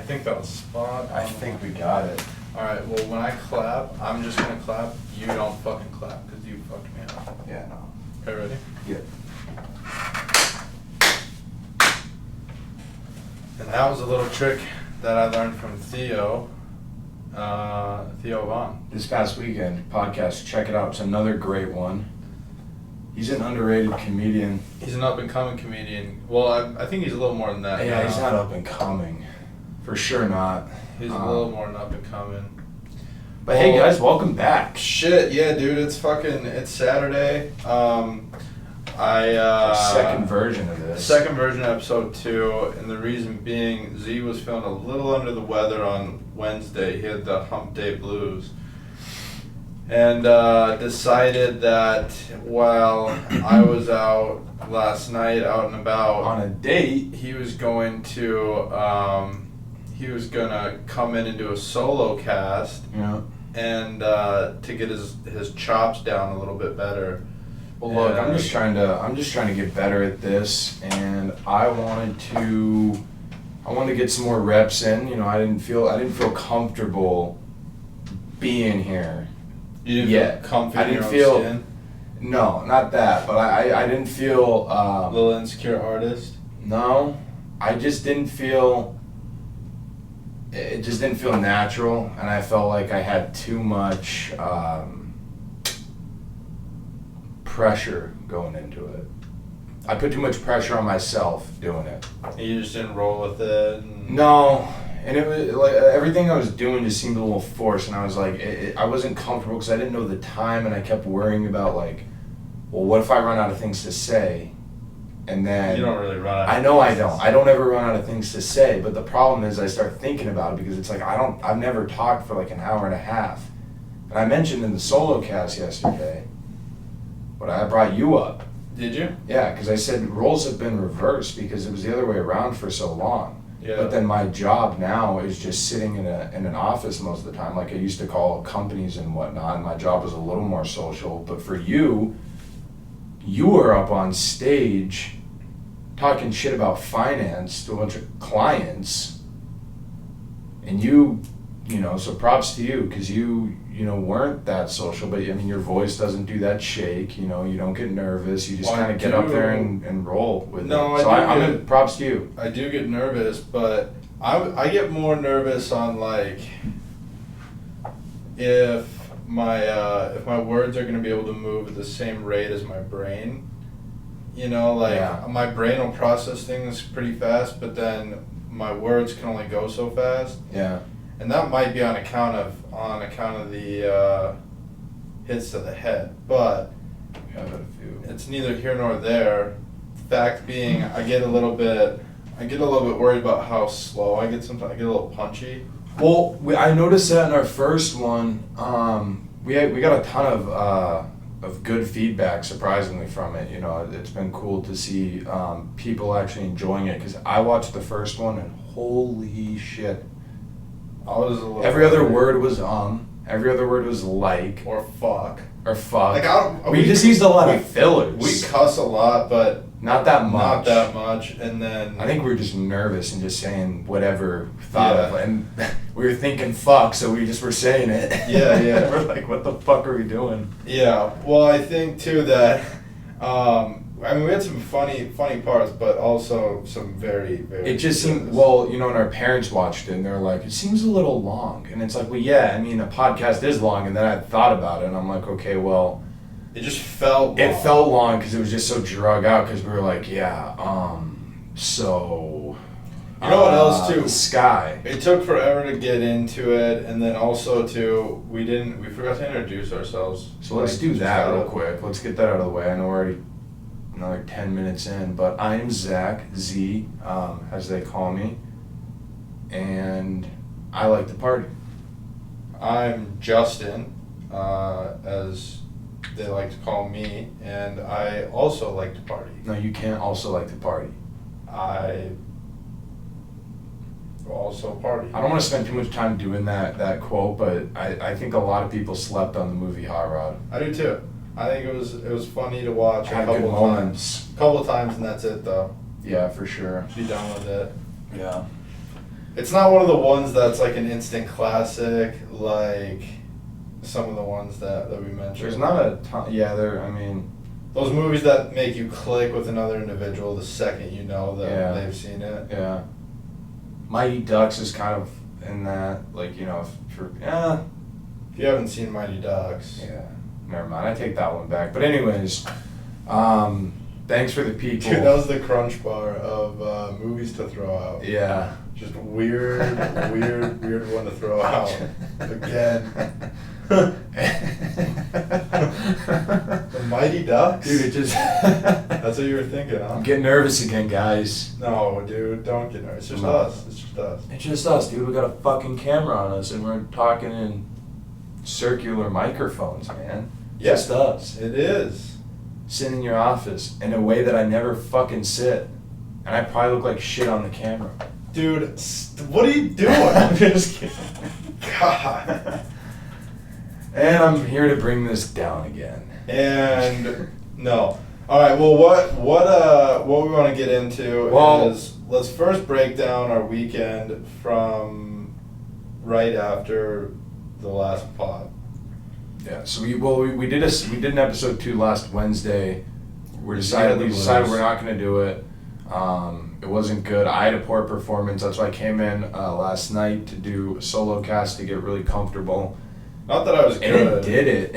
think that was spot on. I think we got it. Alright, well when I clap, I'm just gonna clap. You don't fucking clap, because you fucked me up. Yeah, no. Okay, ready? Yeah. And that was a little trick that I learned from Theo Vaughn. This past weekend, podcast, check it out. It's another great one. He's an underrated comedian. He's an up-and-coming comedian. Well, I think he's a little more than that. Yeah, he's not up-and-coming. For sure not. He's a little more than up-and-coming. But hey guys, welcome back. Shit, yeah, dude, it's Saturday. Second version of this. Second version of episode 2, and the reason being, Z was feeling a little under the weather on Wednesday. He had the hump day blues. And decided that while I was out last night, out and about on a date, he was going to come in and do a solo cast. Yeah. And to get his chops down a little bit better. Well, look, I'm just trying to get better at this, and I wanted to get some more reps in. You know, I didn't feel comfortable being here. You didn't feel comfy in your own skin? No, not that, but I didn't feel a little insecure artist. No, I just didn't feel. It just didn't feel natural, and I felt like I had too much pressure going into it. I put too much pressure on myself doing it. You just didn't roll with it? No, and it was like everything I was doing just seemed a little forced, and I was like, I wasn't comfortable because I didn't know the time, and I kept worrying about like, well, what if I run out of things to say? And then you don't really run out of I know I don't. I don't ever run out of things to say, but the problem is I start thinking about it because it's like I've never talked for like an hour and a half. And I mentioned in the solo cast yesterday, but I brought you up. Did you? Yeah, because I said roles have been reversed because it was the other way around for so long. Yeah. But then my job now is just sitting in an office most of the time, like I used to call companies and whatnot, and my job was a little more social. But for you were up on stage talking shit about finance to a bunch of clients, and you know, so props to you, because you weren't that social, but I mean, your voice doesn't do that shake, you know, you don't get nervous, you just kind of get up there and roll with it. So I'm props to you. I do get nervous, but I get more nervous on like if my words are going to be able to move at the same rate as my brain. You know, like my brain will process things pretty fast, but then my words can only go so fast. Yeah. And that might be on account of the hits to the head, but it's neither here nor there. Fact being, I get a little bit worried about how slow I get sometimes. I get a little punchy. Well, I noticed that in our first one, we got a ton of good feedback, surprisingly, from it. You know, it's been cool to see people actually enjoying it, because I watched the first one and holy shit. Every other word was every other word was like. Or fuck. Like we just used a lot of fillers. We cuss a lot, but not that much. And then I think we were just nervous and just saying whatever we thought of, and we were thinking fuck, so we just were saying it. Yeah. We're like, what the fuck are we doing? Yeah. Well, I think too that I mean, we had some funny parts, but also some very, very... It just seemed, well, you know, and our parents watched it, and they're like, it seems a little long. And it's like, well, yeah, I mean, a podcast is long, and then I thought about it, and I'm like, okay, well... It just felt long. It felt long, because it was just so drug out, because we were like, so... You know what else, too? The sky. It took forever to get into it, and then also, too, we forgot to introduce ourselves. So let's do that real quick. Let's get that out of the way. I know we're already... another 10 minutes in, but I am Zach, Z, as they call me, and I like to party. I'm Justin, as they like to call me, and I also like to party. No, you can't also like to party. I also party. I don't want to spend too much time doing that quote, but I think a lot of people slept on the movie Hot Rod. I do too. I think it was funny to watch a couple of times, and that's it though. Yeah, for sure. Be done with it. Yeah. It's not one of the ones that's like an instant classic, like some of the ones that we mentioned. There's not a ton. Yeah, I mean, those movies that make you click with another individual the second you know that they've seen it. Yeah. Mighty Ducks is kind of in that, like, you know, If you haven't seen Mighty Ducks. Yeah. Never mind. I take that one back. But anyways, thanks for the people. Dude, that was the crunch bar of movies to throw out. Yeah. Just weird one to throw out. Again. The Mighty Ducks? Dude, it just... That's what you were thinking, huh? I'm getting nervous again, guys. No, dude, don't get nervous. It's just us. It's just us. It's just us, dude. We got a fucking camera on us, and we're talking in circular microphones, man. Yeah. Just us. It is. Sitting in your office in a way that I never fucking sit. And I probably look like shit on the camera. Dude, what are you doing? I'm just kidding. God. And I'm here to bring this down again. And no. All right. Well, what we want to get into is let's first break down our weekend from right after the last pod. Yeah. So we did an episode 2 last Wednesday. We decided we're not going to do it. It wasn't good. I had a poor performance. That's why I came in last night to do a solo cast to get really comfortable. Not that I was good. And it did it.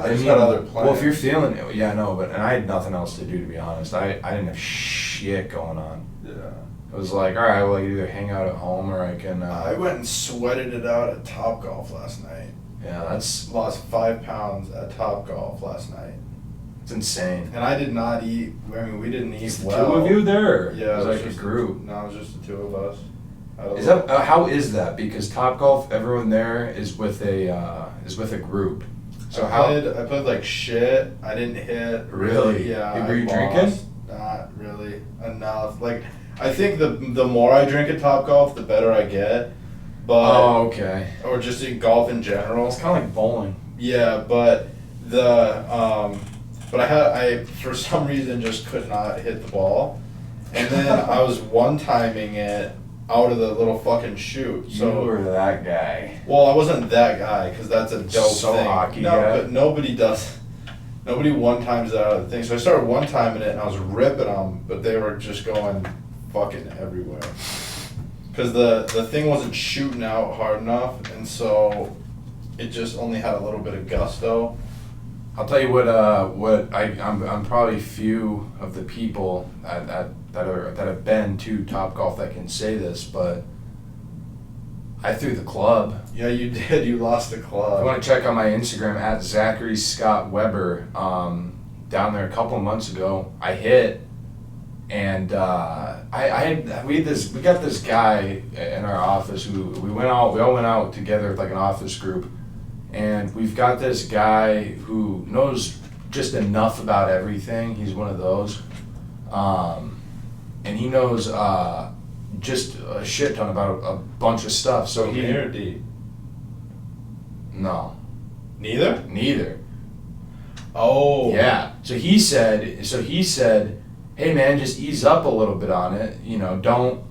I just had other plans. Well, if you're feeling it, yeah, no, and I had nothing else to do, to be honest. I didn't have shit going on. Yeah. I was like, all right, well, I can either hang out at home or I can... I went and sweated it out at Topgolf last night. Yeah, that's... Lost 5 pounds at Topgolf last night. It's insane. And I did not eat... I mean, we didn't eat It's well. the 2 of you there? Yeah. It was like just a group. No, it was just the 2 of us. Is that how is that? Because Topgolf, everyone there is with a group. So I played like shit. I didn't hit. Really? Yeah. Were you drinking? Not really enough. Like, I think the more I drink at Topgolf, the better I get. But okay. Or just in golf in general. It's kind of like bowling. Yeah, but but I for some reason just could not hit the ball, and then I was one-timing it out of the little fucking chute. So you were that guy. Well, I wasn't that guy because that's a dope thing. Hockey no, guy. But nobody does. Nobody one-times that out of the thing. So I started one-timing it and I was ripping them, but they were just going fucking everywhere. Because the thing wasn't shooting out hard enough, and so it just only had a little bit of gusto. I'll tell you what I'm probably few of the people that have been to Topgolf that can say this, but I threw the club. Yeah, you did. You lost the club. If you want to check out my Instagram at Zachary Scott Weber, down there a couple of months ago, I hit, and we got this guy in our office who we all went out together with like an office group. And we've got this guy who knows just enough about everything. He's one of those. And he knows just a shit ton about a bunch of stuff. So he... A or D? No. Neither? Oh. Yeah. So he said, hey man, just ease up a little bit on it. You know, don't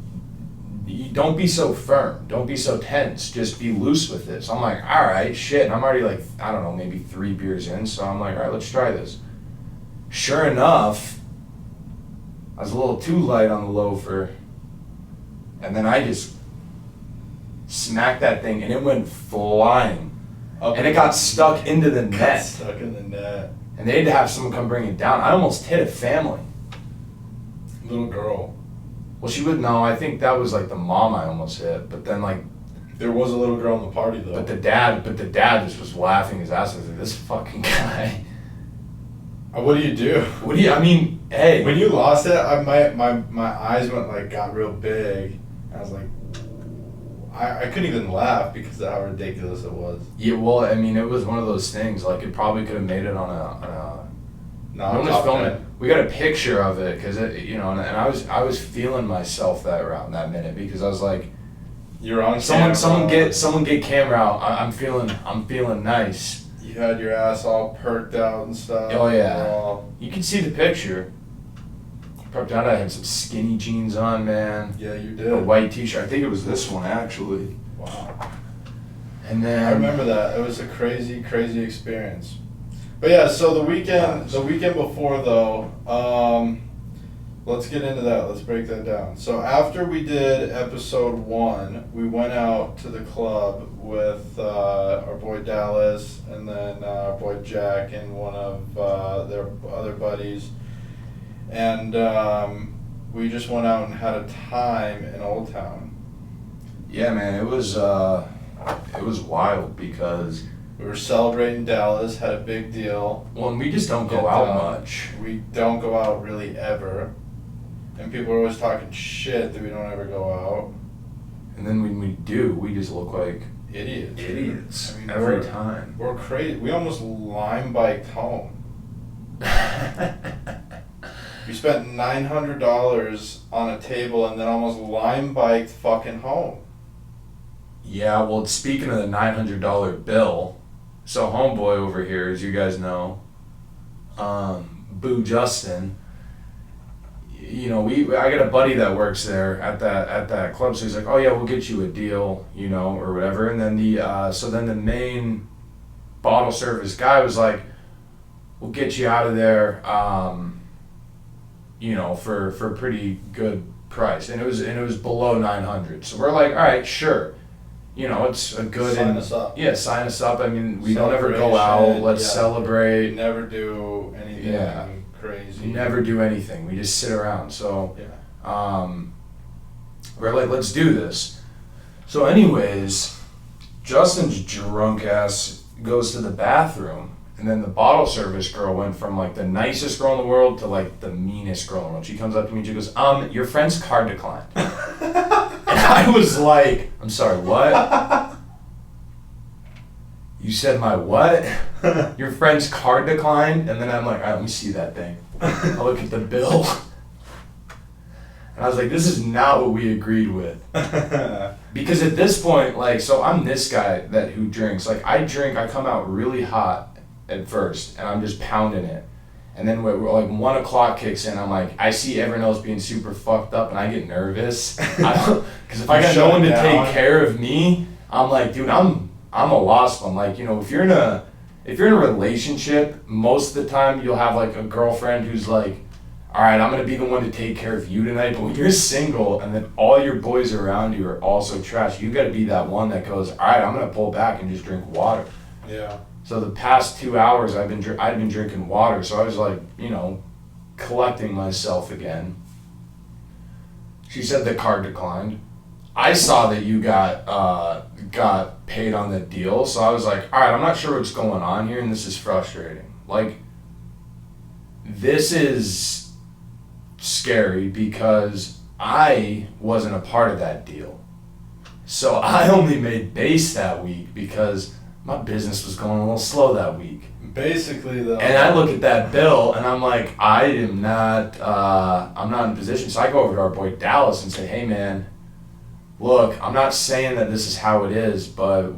be so firm. Don't be so tense. Just be loose with it. So I'm like, all right, shit. And I'm already like, I don't know, maybe 3 beers in. So I'm like, all right, let's try this. Sure enough, I was a little too light on the loafer. And then I just smacked that thing and it went flying. And it got stuck into the net. Got stuck in the net. And they had to have someone come bring it down. I almost hit a family. Little girl. Well, she would know. I think that was like the mom I almost hit, but then like there was a little girl in the party though. But the dad just was laughing his ass off. Like, this fucking guy. What do you do? I mean, hey. When you lost it, my eyes got real big. I was like, I couldn't even laugh because of how ridiculous it was. Yeah, well, I mean, it was one of those things. Like, it probably could have made it on a. No one was filming. We got a picture of it because and I was feeling myself around that minute because I was like, you're on camera. Someone get camera out. I'm feeling nice. You had your ass all perked out and stuff. Oh yeah. You can see the picture. prepped out. I had some skinny jeans on, man. Yeah, you A did. white t-shirt. I think it was this one, actually. Wow. And then... I remember that. It was a crazy, crazy experience. But yeah, so the weekend before though, let's get into that. Let's break that down. So after we did episode 1, we went out to the club with our boy Dallas and then our boy Jack and one of their other buddies. And we just went out and had a time in Old Town. Yeah, man, it was wild because... We were celebrating Dallas, had a big deal. Well, and we just don't go out much. We don't go out really ever. And people are always talking shit that we don't ever go out. And then when we do, we just look like idiots. I mean, every time. We're crazy. We almost lime biked home. We spent $900 on a table and then almost lime biked fucking home. Yeah, well, speaking of the $900 bill, so homeboy over here, as you guys know, Boo Justin, you know, I got a buddy that works there at that club, so he's like, oh yeah, we'll get you a deal, you know, or whatever. And then the main bottle service guy was like, we'll get you out of there, you know, for a pretty good price, and it was below 900. So we're like, all right, sure. You know, it's a good... Sign us up. Yeah, sign us up. I mean, we don't ever go out. Let's celebrate. We never do anything crazy. We never do anything. We just sit around. So, yeah. We're like, let's do this. So anyways, Justin's drunk ass goes to the bathroom, and then the bottle service girl went from like the nicest girl in the world to like the meanest girl in the world. She comes up to me and she goes, your friend's card declined. And I was like, I'm sorry, what? You said my what? Your friend's card declined? And then I'm like, all right, let me see that thing. I look at the bill. And I was like, this is not what we agreed with. Because at this point, like, so I'm this guy who drinks. Like, I come out really hot at first, and I'm just pounding it. And then we're like 1 o'clock kicks in, I'm like, I see everyone else being super fucked up, and I get nervous. Because if I got no one to take care of me, I'm like, dude, I'm a lost one. Like, you know, if you're in a relationship, most of the time you'll have like a girlfriend who's like, all right, I'm gonna be the one to take care of you tonight. But when you're single and then all your boys around you are also trash, you gotta be that one that goes, all right, I'm gonna pull back and just drink water. Yeah. So the past 2 hours I'd been drinking water, so I was like, you know, collecting myself again. She said the card declined. I saw that you got paid on the deal, so I was like, all right, I'm not sure what's going on here, and this is frustrating. Like, this is scary because I wasn't a part of that deal. So I only made base that week because my business was going a little slow that week. Basically, though. And I look at that bill and I'm like, I'm not in a position. So I go over to our boy Dallas and say, hey man, look, I'm not saying that this is how it is, but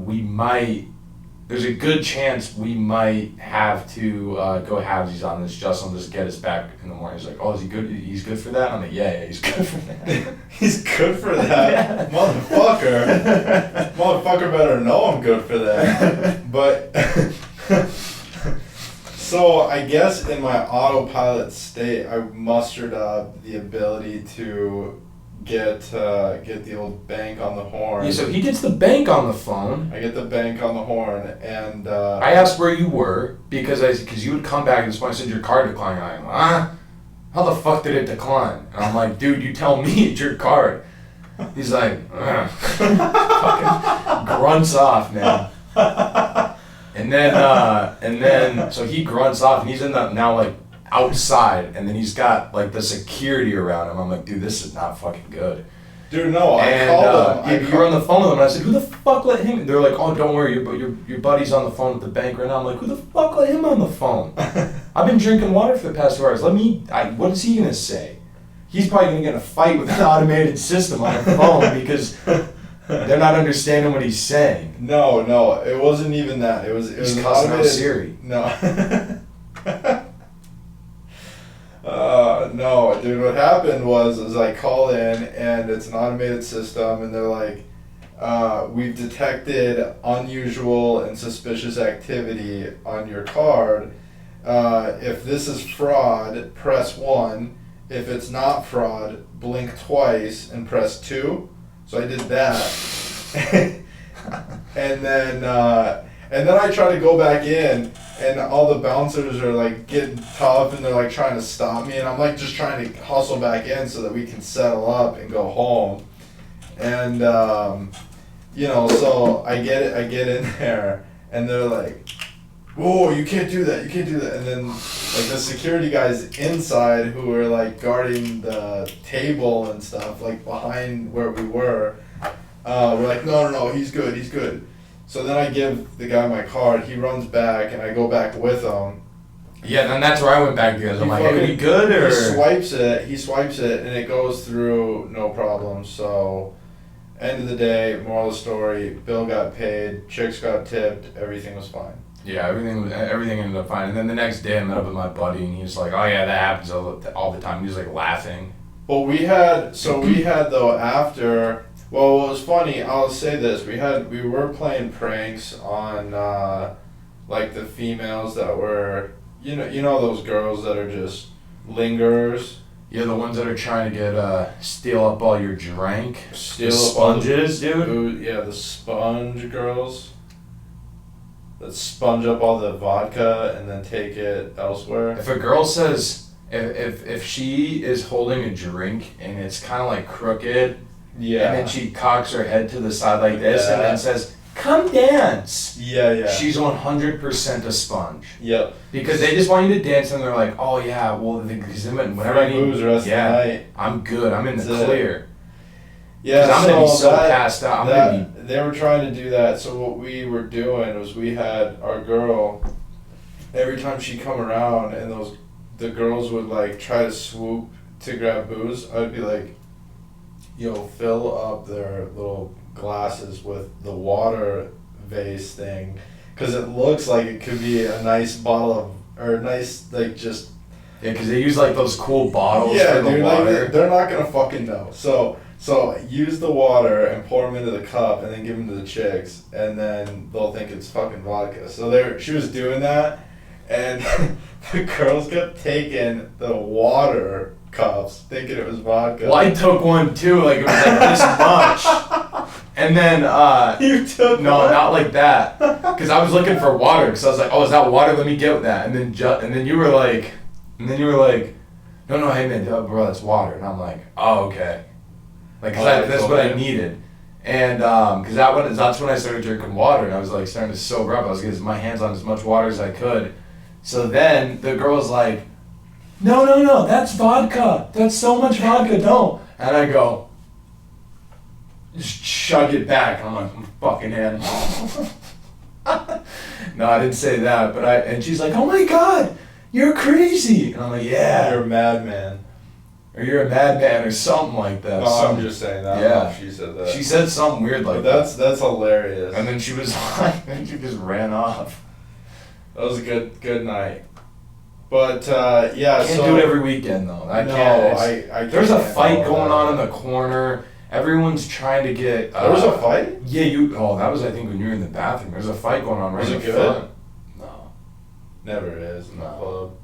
there's a good chance we might have to go halvesies on this. Justin will just get us back in the morning. He's like, oh, is he good? He's good for that? I'm like, yeah, he's good for that. He's good for that? Yeah. Motherfucker. Motherfucker better know I'm good for that. But, so I guess in my autopilot state, I mustered up the ability to get the old bank on the horn. Yeah, so he gets the bank on the phone. I get the bank on the horn, and I asked where you were because you would come back at this point and said your card declined. I'm like, huh? How the fuck did it decline? And I'm like, dude, you tell me it's your card. He's like, fucking grunts off, man. And then so he grunts off, and he's in the now like outside, and then he's got like the security around him. I'm like, dude, this is not fucking good. Dude, no, I called him. You were on the phone with him, and I said, who the fuck let him? They're like, oh, don't worry, your buddy's on the phone at the bank right now. I'm like, who the fuck let him on the phone? I've been drinking water for the past 2 hours. What is he gonna say? He's probably gonna get in a fight with an automated system on the phone because they're not understanding what he's saying. No, it wasn't even that. It was cussing out Siri. No. No, dude, what happened was I call in and it's an automated system and they're like, we've detected unusual and suspicious activity on your card. If this is fraud, press 1. If it's not fraud, blink twice and press 2. So I did that. and then I try to go back in and all the bouncers are like getting tough and they're like trying to stop me and I'm like just trying to hustle back in so that we can settle up and go home. And so I get in there and they're like, whoa, you can't do that. And then like the security guys inside who were like guarding the table and stuff like behind where we were like, no, he's good. So then I give the guy my card, he runs back and I go back with him. Yeah, then that's where I went back because I'm like, hey, are we good or? He swipes it and it goes through no problem. So end of the day, moral of the story, bill got paid, chicks got tipped, everything was fine. Yeah, everything ended up fine. And then the next day I met up with my buddy and he was like, oh yeah, that happens all the time. He was like laughing. Well, we had though after, well, what was funny, I'll say this, we were playing pranks on like the females that were, you know those girls that are just lingerers. Yeah, the ones that are trying to get steal up all your drink. Steal the sponges, dude. Yeah, the sponge girls. That sponge up all the vodka and then take it elsewhere. If a girl says, if she is holding a drink and it's kind of like crooked, yeah, and then she cocks her head to the side like this and then says, come dance. Yeah. She's 100% a sponge. Yep. Because they just want you to dance and they're like, oh yeah, well, because whenever I need booze the rest of the night. I'm good. I'm in the clear. Yeah, I'm going to be so passed out. They were trying to do that, so what we were doing was we had our girl, every time she come around and the girls would like try to swoop to grab booze, I'd be like, yo, fill up their little glasses with the water vase thing, because it looks like it could be a nice bottle or nice, like just... Yeah, because they use like those cool bottles for the water. Like, they're not going to fucking know. So use the water and pour them into the cup and then give them to the chicks and then they'll think it's fucking vodka. So she was doing that and the girls kept taking the water cups thinking it was vodka. Well, I took one too, like it was like this much. And then, you took no, one? not like that. Because I was looking for water because I was like, oh, is that water? Let me get that. And then you were like, no, hey man, bro, that's water. And I'm like, oh, okay. Like, that's what I needed. And, because that's when I started drinking water, and I was, like, starting to sober up. I was getting my hands on as much water as I could. So then, the girl was like, no, that's vodka. That's so much vodka, don't. And I go, just chug it back. And I'm like, I'm fucking animal. No, I didn't say that, and she's like, oh my God, you're crazy. And I'm like, yeah. You're a madman. Or you're a madman or something like that. No, I'm just saying that. Yeah. She said that. She said something weird like that. That's hilarious. And then she was like, then she just ran off. That was a good night. But, yeah, I can't do it every weekend, though. I can't. There's a fight going on in the corner. Everyone's trying to get... there was a fight? Yeah, that was, I think, when you were in the bathroom. There's a fight going on right in the front. No. Never is in the club.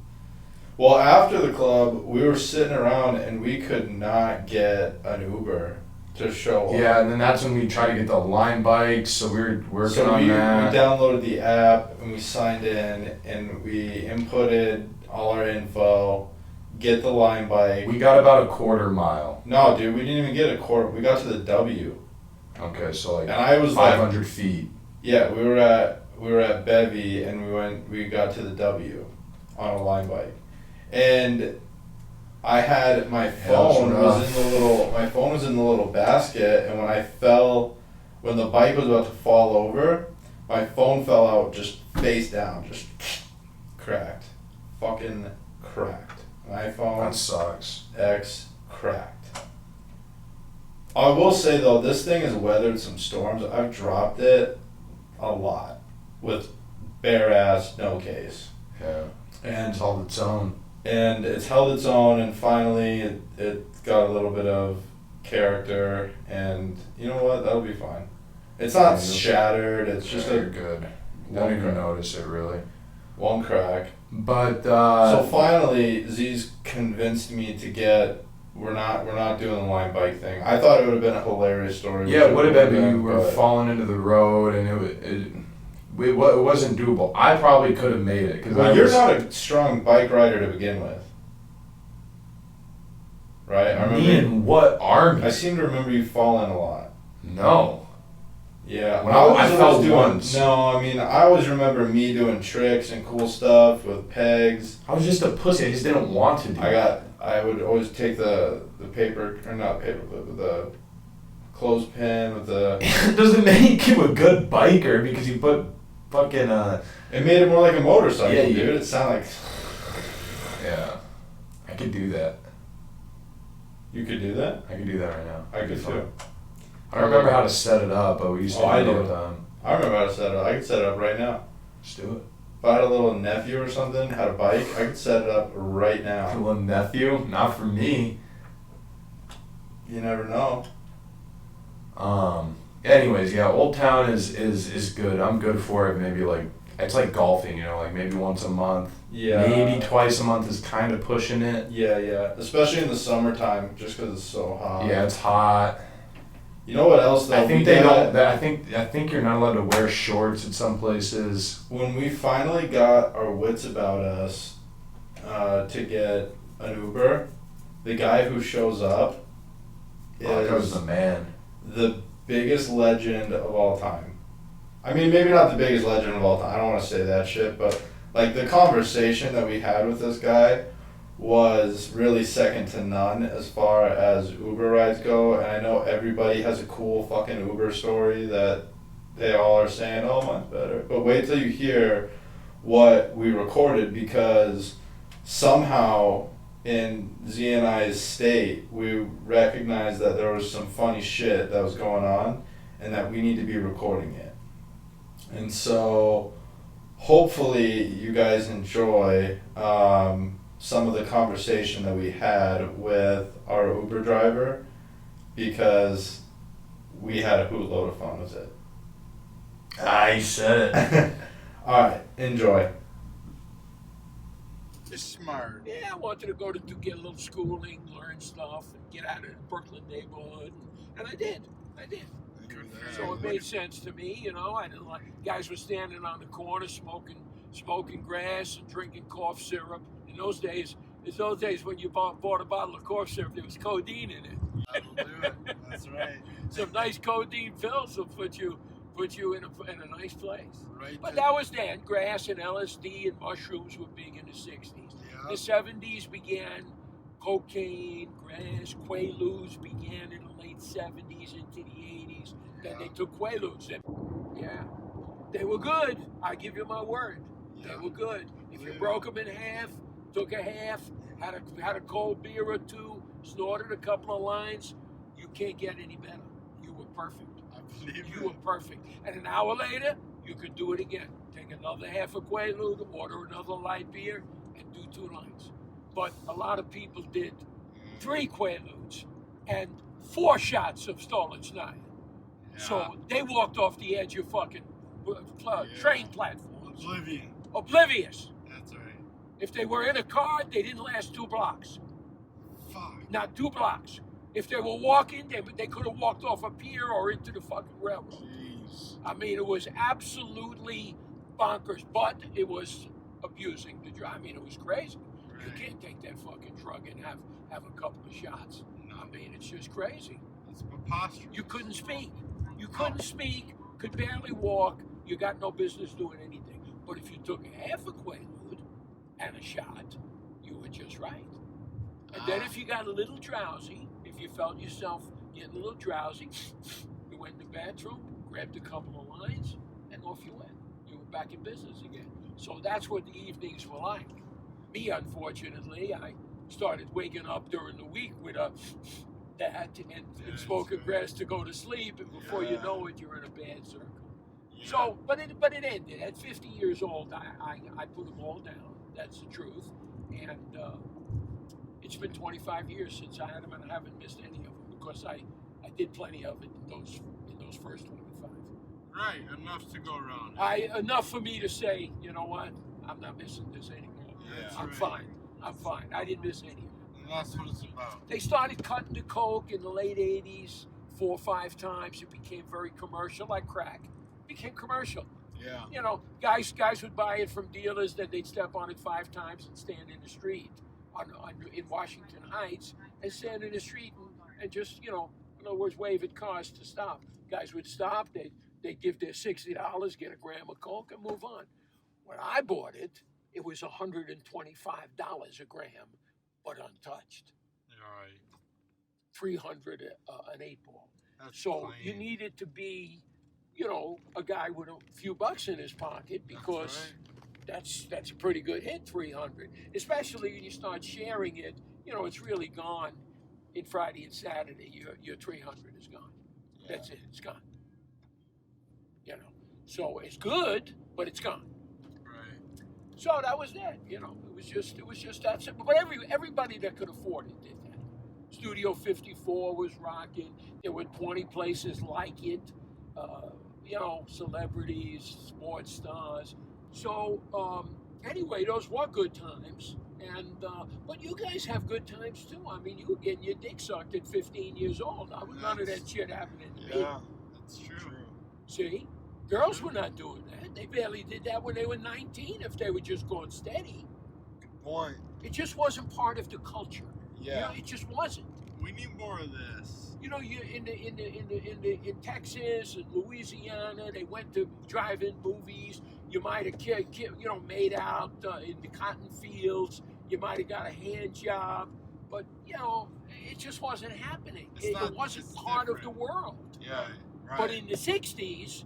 Well, after the club, we were sitting around and we could not get an Uber to show up. Yeah, and then that's when we tried to get the line bikes, so we were working on that. We downloaded the app and we signed in and we inputted all our info, get the line bike. We got about a quarter mile. No, dude, we didn't even get a quarter. We got to the W. Okay, so like and I was 500 feet. Yeah, we were at Bevy and we got to the W on a line bike. And I had my phone was in the little basket, and when the bike was about to fall over, my phone fell out just face down, just cracked. Fucking cracked. My iPhone That sucks. X cracked. I will say though, this thing has weathered some storms. I've dropped it a lot with bare ass, no case. Yeah. And it's all its own. and it's held its own, and finally it got a little bit of character, and you know what? That'll be fine. It's not shattered. It's just You're good. You don't even notice it really. One crack. But so finally, Z's convinced me to get. We're not doing the line bike thing. I thought it would have been a hilarious story. Yeah, it would have been, but you were falling into the road, and it wasn't doable. I probably could have made it. Well, you're not a strong bike rider to begin with. Right? I remember. Me in what army? I seem to remember you falling a lot. No. Yeah. When I fell once. No, I mean, I always remember me doing tricks and cool stuff with pegs. I was just a pussy. I just didn't want to do I would always take the paper, or not paper, but the clothespin with the... It doesn't make you a good biker because you put fucking... It made it more like a motorcycle, yeah, dude. It sounded like... Yeah. I could do that. You could do that? I could do that right now. I could too. I don't remember how to set it up, but we used to do it all the time. I remember how to set it up. I could set it up right now. Just do it. If I had a little nephew or something, had a bike, I could set it up right now. A little nephew? Not for me. You never know. Anyways, yeah, Old Town is good. I'm good for it. Maybe like, it's like golfing, you know, like maybe once a month. Yeah. Maybe twice a month is kind of pushing it. Yeah. Especially in the summertime, just because it's so hot. Yeah, it's hot. You know what else though? I think they don't. I think you're not allowed to wear shorts at some places. When we finally got our wits about us to get an Uber, the guy who shows up is the man. The biggest legend of all time. I mean, maybe not the biggest legend of all time. I don't want to say that shit, but like the conversation that we had with this guy was really second to none as far as Uber rides go. And I know everybody has a cool fucking Uber story that they all are saying, oh, mine's better. But wait till you hear what we recorded, because somehow in Z and I's state, we recognized that there was some funny shit that was going on and that we need to be recording it. And so hopefully you guys enjoy some of the conversation that we had with our Uber driver, because we had a hootload of fun with it. You said it. Alright, enjoy. It's smart. Yeah, I wanted to go to get a little schooling, learn stuff, and get out of the Brooklyn neighborhood, and I did. So it made sense to me, you know. I didn't like guys were standing on the corner smoking grass and drinking cough syrup. In those days when you bought a bottle of cough syrup, there was codeine in it. That'll do it. That's right. Some nice codeine pills will put you in a nice place. Right. But that was then. Grass and LSD and mushrooms were big in the 60s. Yeah. The 70s began cocaine, grass, Quaaludes began in the late 70s into the 80s. Then they took Quaaludes. Yeah. They were good. I give you my word. Yeah. They were good. If you broke them in half, took a half, had a cold beer or two, snorted a couple of lines, you can't get any better. You were perfect. I believe You were perfect. And an hour later, you could do it again. Take another half a Quaalude, order another light beer, and do 2 lines. But a lot of people did 3 Quaaludes and 4 shots of Stolichnaya. Yeah. So they walked off the edge of fucking train platforms. Oblivious. That's right. If they were in a car, they didn't last 2 blocks. Fuck. Not 2 blocks. If they were walking, they could have walked off a pier or into the fucking railroad. Jeez. I mean, it was absolutely bonkers, but it was abusing the drug. I mean, it was crazy. Right. You can't take that fucking drug and have a couple of shots. No. I mean, it's just crazy. It's preposterous. You couldn't speak. You couldn't speak, could barely walk. You got no business doing anything. But if you took half a Quaalude and a shot, you were just right. And then if you got a little drowsy, if you felt yourself getting a little drowsy, you went in the bathroom, grabbed a couple of lines, and off you went. You were back in business again. So that's what the evenings were like. Me, unfortunately, I started waking up during the week with that and smoking grass to go to sleep, and before you know it, you're in a bad circle. Yeah. So, but it ended. At 50 years old, I put them all down. That's the truth. and it's been 25 years since I had them, and I haven't missed any of them because I did plenty of it in those first 25. Right, enough to go around. Enough for me to say, you know what, I'm not missing this anymore. Yeah, I'm right. fine. I'm fine. I didn't miss any of it. And that's what it's about. They started cutting the coke in the late 80s 4 or 5 times. It became very commercial, like crack. It became commercial. Yeah. You know, guys would buy it from dealers, then they'd step on it 5 times and stand in the street in Washington Heights and stand in the street and just, you know, in other words, wave at cars to stop. Guys would stop, they'd give their $60, get a gram of coke, and move on. When I bought it, it was $125 a gram, but untouched. Right. 300 an 8-ball. That's So clean. you needed to be, you know, a guy with a few bucks in his pocket because that's a pretty good hit, 300. Especially when you start sharing it, you know, it's really gone in Friday and Saturday. Your 300 is gone. Yeah. That's it. It's gone. You know, so it's good, but it's gone. Right. So that was it. You know, it was just that simple. But everybody that could afford it did that. Studio 54 was rocking. There were 20 places like it. You know, celebrities, sports stars. So anyway, those were good times. And but you guys have good times too. I mean, you were getting your dick sucked at 15 years old. I was none of that shit happening to me. Yeah, that's true. See, girls were not doing that. They barely did that when they were 19. If they were just going steady, Good point. it just wasn't part of the culture. Yeah. You know, it just wasn't. We need more of this. You know, you in Texas and Louisiana, they went to drive-in movies. You might have made out in the cotton fields. You might have got a hand job, but you know, it just wasn't happening. It wasn't part of the world. Yeah. Right. But in the '60s,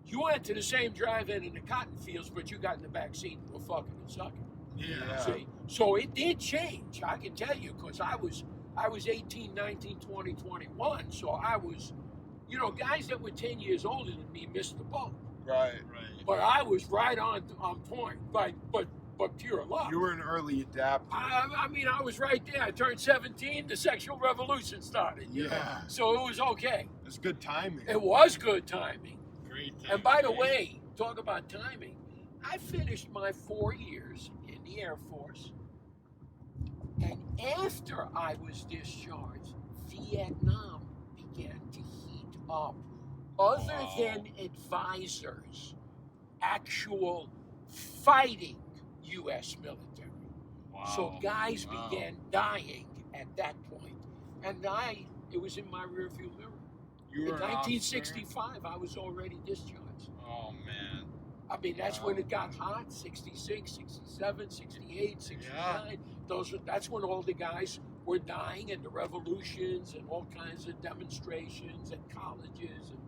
you went to the same drive-in in the cotton fields, but you got in the back seat and were fucking and sucking. Yeah. See? So it did change. I can tell you, because I was 18, 19, 20, 21. So I was, you know, guys that were 10 years older than me missed the boat. Right. But I was right on point. But pure luck. You were an early adapter. I mean, I was right there. I turned 17. The sexual revolution started. You know? Yeah. So it was okay. It's good timing. It was good timing. Great timing. And by the way, talk about timing. I finished my 4 years in the Air Force. And after I was discharged, Vietnam began to heat up. Other than advisors, actual fighting U.S. military. Wow. So guys began dying at that point. And it was in my rearview mirror. You In were an 1965, I was already discharged. officer? Oh man. I mean, that's when it got hot, 66, 67, 68, 69. That's when all the guys were dying, and the revolutions and all kinds of demonstrations at colleges and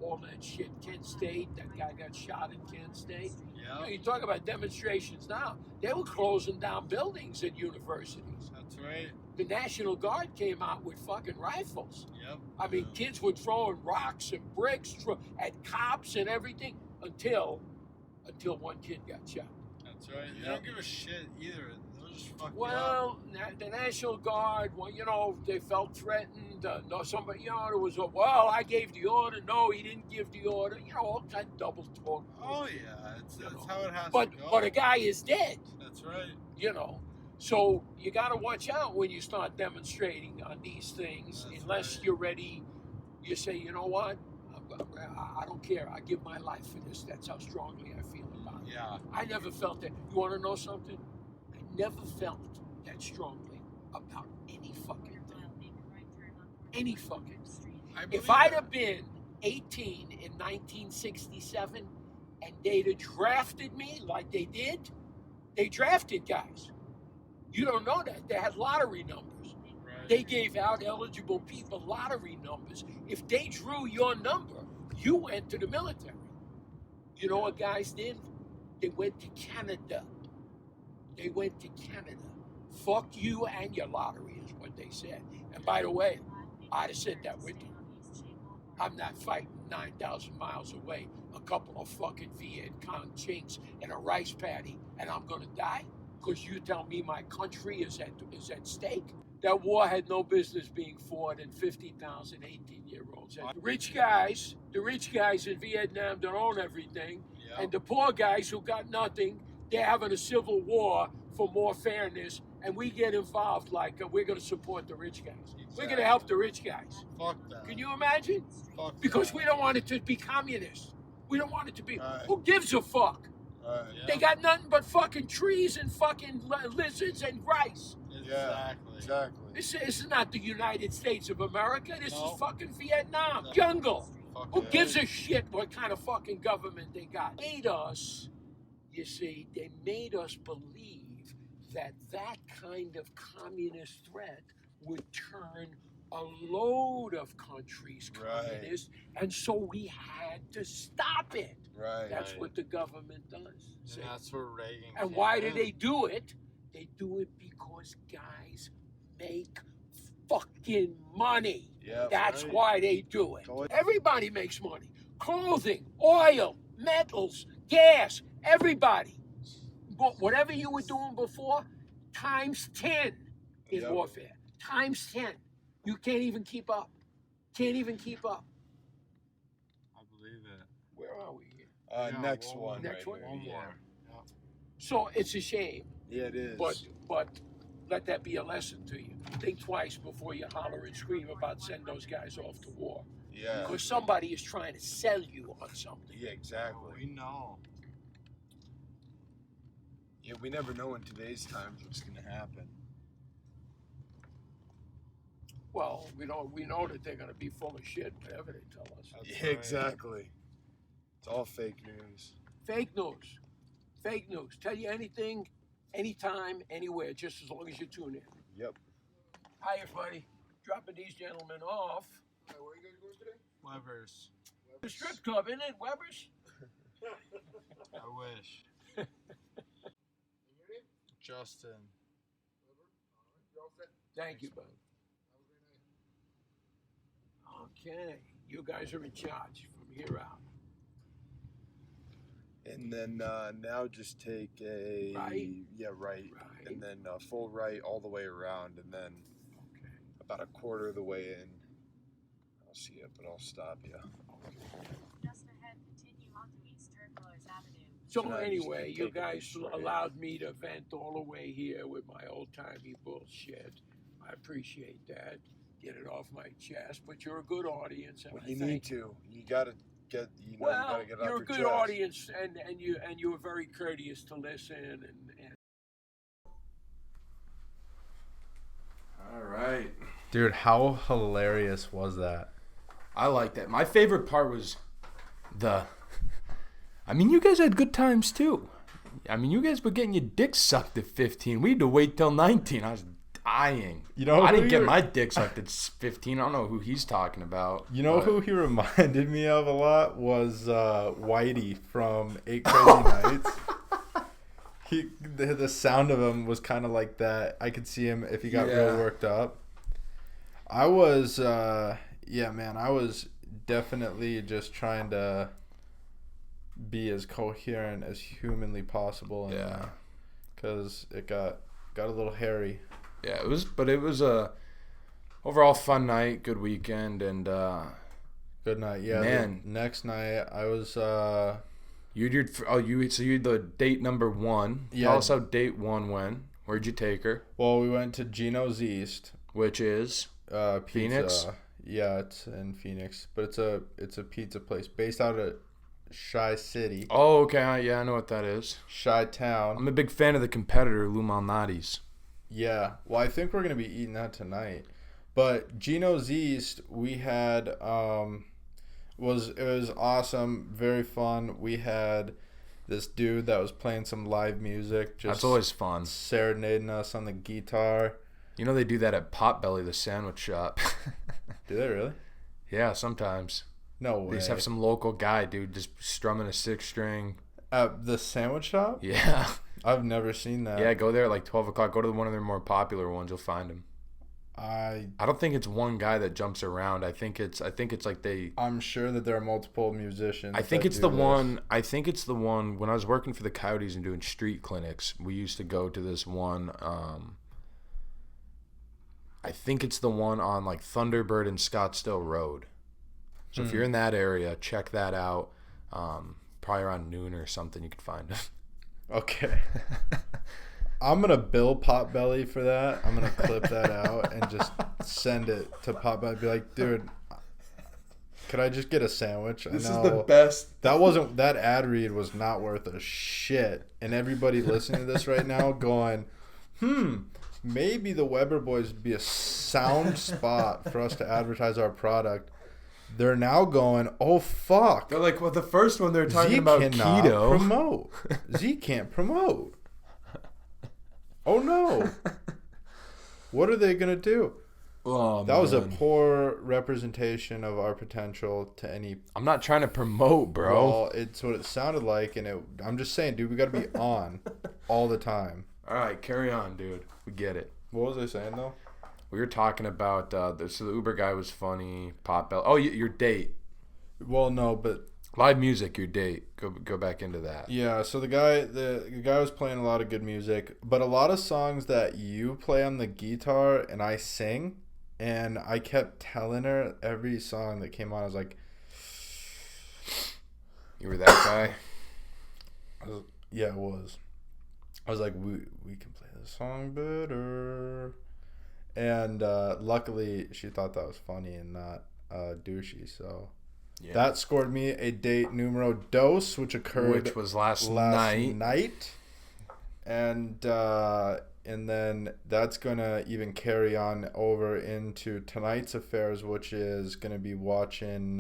all that shit. Kent State, that guy got shot in Kent State. You know, Yeah. you talk about demonstrations now. They were closing down buildings at universities. That's right. The National Guard came out with fucking rifles. Yep. I mean, kids were throwing rocks and bricks at cops and everything until one kid got shot. That's right. They don't give a shit either. They'll just fuck you up. Well, the National Guard, well, you know, they felt threatened. No, somebody, you know, there was I gave the order. No, he didn't give the order. You know, all kind of double talk. Oh yeah, that's You know. how it has But to go. a guy is dead. That's right. You know, so you got to watch out when you start demonstrating on these things, That's unless right. you're ready. You say, you know what? I don't care. I give my life for this. That's how strongly I feel about it. Yeah. I never felt that. You want to know something? I never felt that strongly about any fucking thing. Any fucking thing. If I'd have been 18 in 1967 and they'd have drafted me like they did, they drafted guys. You don't know that. They had lottery numbers. Right. They gave out eligible people lottery numbers. If they drew your number, you went to the military. You know what guys did? They went to Canada. They went to Canada. Fuck you and your lottery is what they said. And by the way, I'd have said that with them. I'm not fighting 9,000 miles away, a couple of fucking Viet Cong chinks and a rice paddy, and I'm gonna die. because you tell me my country is at stake. That war had no business being fought in 50,000 18-year-olds. And the rich guys in Vietnam don't own everything, and the poor guys who got nothing, they're having a civil war for more fairness, and we get involved like we're going to support the rich guys. Exactly. We're going to help the rich guys. Fuck that. Can you imagine? Fuck because that. we don't want it to be communist. We don't want it to be. Right. Who gives a fuck? Right. They got nothing but fucking trees and fucking lizards and rice. Exactly. This is not the United States of America. This is fucking Vietnam. No. Jungle. Fuck Who yeah. gives a shit what kind of fucking government they got? Made us, you see, they made us believe that kind of communist threat would turn a load of countries communist, and so we had to stop it. Right. That's what the government does. See? And that's where Reagan. And came why do in. they do it? They do it because guys make fucking money. Yep, That's right. why they do it. Go- Everybody makes money. Clothing, oil, metals, gas, everybody. But whatever you were doing before, times 10 in Yep. warfare. Times 10. You can't even keep up. Can't even keep up. I believe it. Where are we here? Yeah, Next one one. Next one? One Yeah. more. So it's a shame, Yeah, it is. but let that be a lesson to you. Think twice before you holler and scream about sending those guys off to war. yeah. Because somebody is trying to sell you on something. Yeah, Oh, exactly. we know. Yeah, we never know in today's times what's gonna happen. Well, we know that they're gonna be full of shit, whatever they tell us. That's Yeah, right. exactly. It's all fake news. Fake news. Fake news. Tell you anything, anytime, anywhere, just as long as you tune in. Yep. Hi, everybody. Dropping these gentlemen off. Where are you guys going today? Weber's. The strip club, isn't it, Weber's? I wish. And your name? Justin. You're all set. Thank you, bud. Okay. You guys are in charge from here out. And then now just take a Right. right, Right. and then a full right all the way around, and then Okay. about a quarter of the way in. I'll see it, but I'll stop you. Just ahead, continue onto East Turquoise Avenue. So Should I just anyway, take you it guys straight? allowed me to vent all the way here with my old-timey bullshit. I appreciate that. Get it off my chest, but you're a good audience, and When I you thank need to, you gotta get. You know, Well, you gotta get it off you're a your good chest. audience, and you were very courteous to listen, and All right. Dude, how hilarious was that? I like that. My favorite part was I mean, you guys had good times too. I mean, you guys were getting your dick sucked at 15. We had to wait till 19. I was dying. You know I who didn't get you're- my dick sucked at 15. I don't know who he's talking about. You know but- who he reminded me of a lot was Whitey from 8 Crazy Nights. The sound of him was kind of like that. I could see him if he got Yeah. real worked up. I was, yeah, man, I was definitely just trying to be as coherent as humanly possible. Yeah. Because it got a little hairy. Yeah, it was a overall fun night, good weekend, and Good night. Yeah. Man. The next night I was so you the date number 1. Yeah. Tell us how date 1 went. Where'd you take her? well, we went to Gino's East. Which is Pizza. Phoenix? Yeah, it's in Phoenix, but it's a pizza place based out of Chi City, oh okay, yeah, I know what that is. Chi Town. I'm a big fan of the competitor Lou Malnati's. Yeah, well, I think we're gonna be eating that tonight. But Gino's East, we had it was awesome, very fun. We had this dude that was playing some live music, just That's always fun. serenading us on the guitar. You know they do that at Potbelly, the sandwich shop. Do they really? Yeah, sometimes. No They way. just have some local guy, dude, just strumming a 6-string. At the sandwich shop? Yeah. I've never seen that. Yeah, go there at like 12 o'clock. Go to one of their more popular ones. You'll find him. I don't think it's one guy that jumps around. I think it's like I'm sure that there are multiple musicians. I think that it's do the this. one. I think it's the one. When I was working for the Coyotes and doing street clinics, we used to go to this one. I think it's the one on like Thunderbird and Scottsdale Road. So if you're in that area, check that out. Probably around noon or something, you could find it. Okay. I'm gonna bill Potbelly for that. I'm gonna clip that out and just send it to Potbelly. Be like, dude, could I just get a sandwich? This I is know the best. that ad read was not worth a shit. And everybody listening to this right now going, maybe the Weber Boys would be a sound spot for us to advertise our product. They're now going, oh fuck. They're like, well, the first one they're talking Z about cannot keto. promote. Z can't promote. Oh no. What are they gonna do? Oh, That was a man. poor representation of our potential to any. I'm not trying to promote, bro. Well, it's what it sounded like, and I'm just saying, dude, we got to be on all the time. All right, carry on, dude. We get it. What was I saying though? We were talking about so the Uber guy was funny. Potbelly. Oh, your date. Well, no, but Live music, your date. Go back into that. yeah. So the guy was playing a lot of good music, but a lot of songs that you play on the guitar and I sing, and I kept telling her every song that came on, I was like, You were that guy. yeah, it was. I was like, we can play this song better. And luckily, she thought that was funny and not douchey. So Yeah. that scored me a date numero dos, which occurred Which was last night. night. And then that's gonna even carry on over into tonight's affairs, which is gonna be watching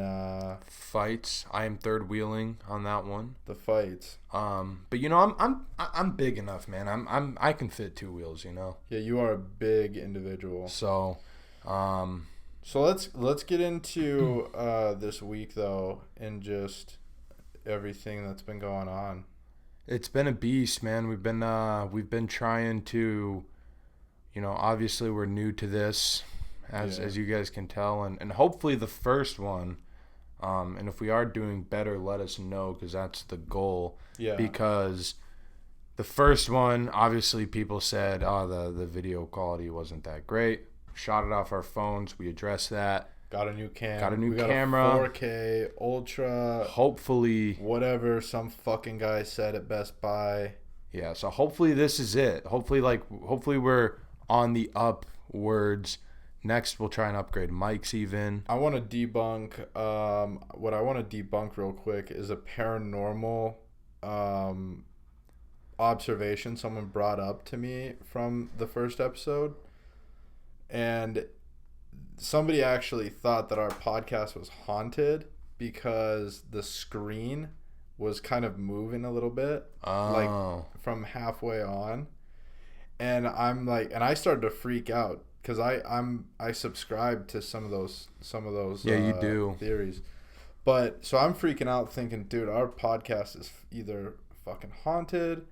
Fights. I am third wheeling on that one. the fights. But you know, I'm big enough, man. I can fit two wheels, you know. Yeah, you are a big individual. So, So let's get into this week though, and just everything that's been going on. it's been a beast, man. We've been trying to, you know, obviously we're new to this, as you guys can tell, and hopefully the first one, and if we are doing better, let us know, because that's the goal. Yeah. Because the first one, obviously people said, oh, the video quality wasn't that great. Shot it off our phones. We addressed that. Got a new cam. Got a new we got camera. A 4K ultra. Hopefully, Whatever some fucking guy said at Best Buy. yeah. So hopefully this is it. Hopefully we're on the upwards. Next, we'll try and upgrade mics even. I want to debunk. What I want to debunk real quick is a paranormal observation someone brought up to me from the first episode, and somebody actually thought that our podcast was haunted because the screen was kind of moving a little bit, like from halfway on, and I'm like, and I started to freak out because I subscribe to some of those Yeah, you do. theories, but so I'm freaking out thinking, dude, our podcast is either fucking haunted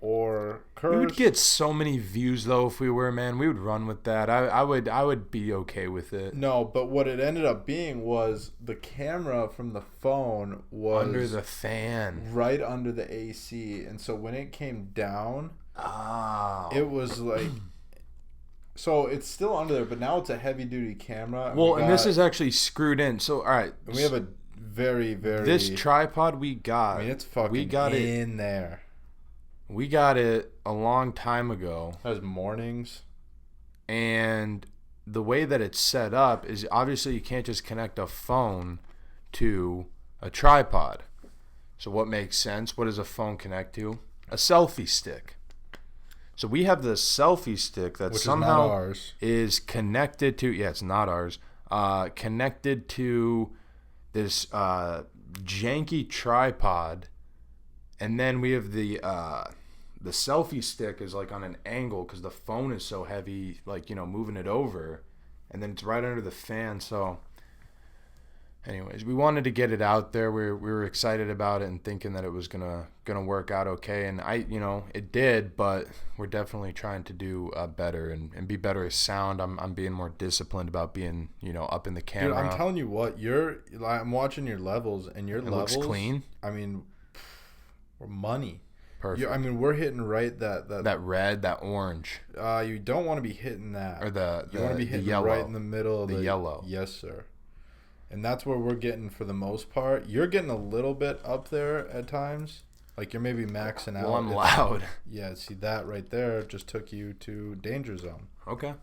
or cursed. We would get so many views though if we were, man. We would run with that. I would be okay with it. No, but what it ended up being was the camera from the phone was Under the fan. right under the AC, and so when it came down, Oh. it was like, so it's still under there, but now it's a heavy duty camera. Well, and this is actually screwed in. So all right, and we have a very this tripod we got. I mean, it's fucking we got in there. We got it a long time ago. Has mornings. And the way that it's set up is obviously you can't just connect a phone to a tripod. So what makes sense? What does a phone connect to? A selfie stick. So we have the selfie stick that Which somehow is not ours. is connected to, yeah, it's not ours, connected to this janky tripod. And then we have the selfie stick is like on an angle because the phone is so heavy, like, you know, moving it over, and then it's right under the fan. So anyways, we wanted to get it out there. We were excited about it and thinking that it was gonna work out okay. And it did, but we're definitely trying to do better and be better as sound. I'm being more disciplined about being up in the camera. Dude, I'm telling you what, I'm watching your levels, and your levels looks clean. I mean, we're money. Perfect. We're hitting right that red, that orange. You don't want to be hitting that. Or you want to be hitting yellow. right in the middle of the yellow. Yes, sir. And that's where we're getting for the most part. You're getting a little bit up there at times. Like you're maybe maxing out. Well, I'm loud. Yeah, see that right there just took you to danger zone. Okay.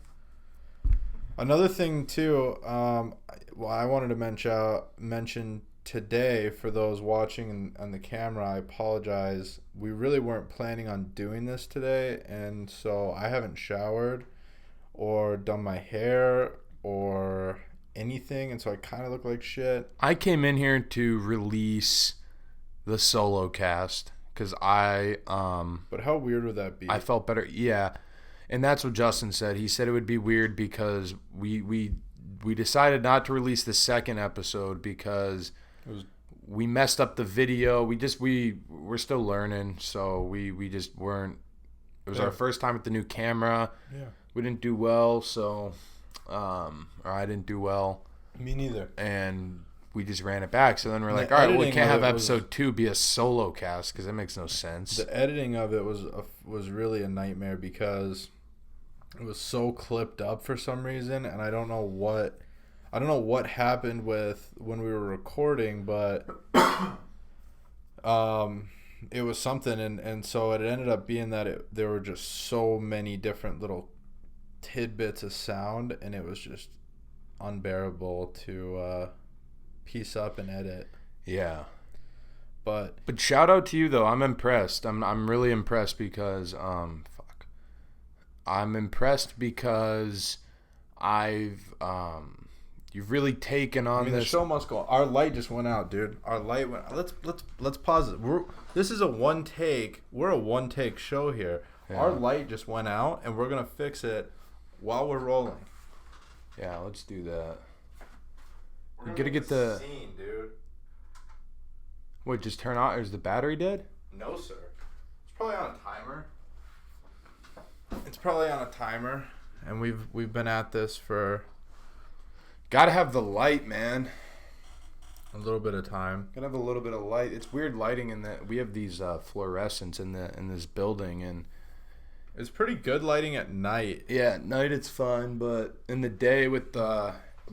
Another thing too, I wanted to mention today for those watching on the camera, I apologize. We really weren't planning on doing this today, and so I haven't showered or done my hair or anything, and so I kind of look like shit. I came in here to release the solo cast because But how weird would that be? I felt better. Yeah. And that's what Justin said. He said it would be weird because we decided not to release the second episode because we messed up the video. We're still learning, so we just weren't. It was our first time with the new camera. Yeah. We didn't do well, so or I didn't do well. Me neither. And we just ran it back. So then we're like, all right, well, we can't have episode 2 be a solo cast because that makes no sense. The editing of it was really a nightmare because it was so clipped up for some reason, and I don't know what happened with when we were recording, but it was something, and so it ended up being that there were just so many different little tidbits of sound, and it was just unbearable to piece up and edit. Yeah. But shout out to you though. I'm impressed. I'm really impressed because I'm impressed because you've really taken on this. The show must go. Our light just went out, dude. Our light went. Let's pause it. This is a one take. We're a one take show here. Yeah. Our light just went out, and we're gonna fix it while we're rolling. Yeah, let's do that. We're gonna get the scene, dude. Wait, just turn on. Is the battery dead? No, sir. It's probably on a timer. It's probably on a timer, and we've been at this for. Gotta have the light, man. A little bit of time. Gotta have a little bit of light. It's weird lighting in that we have these fluorescents in this building, and it's pretty good lighting at night. Yeah, at night it's fun, but in the day we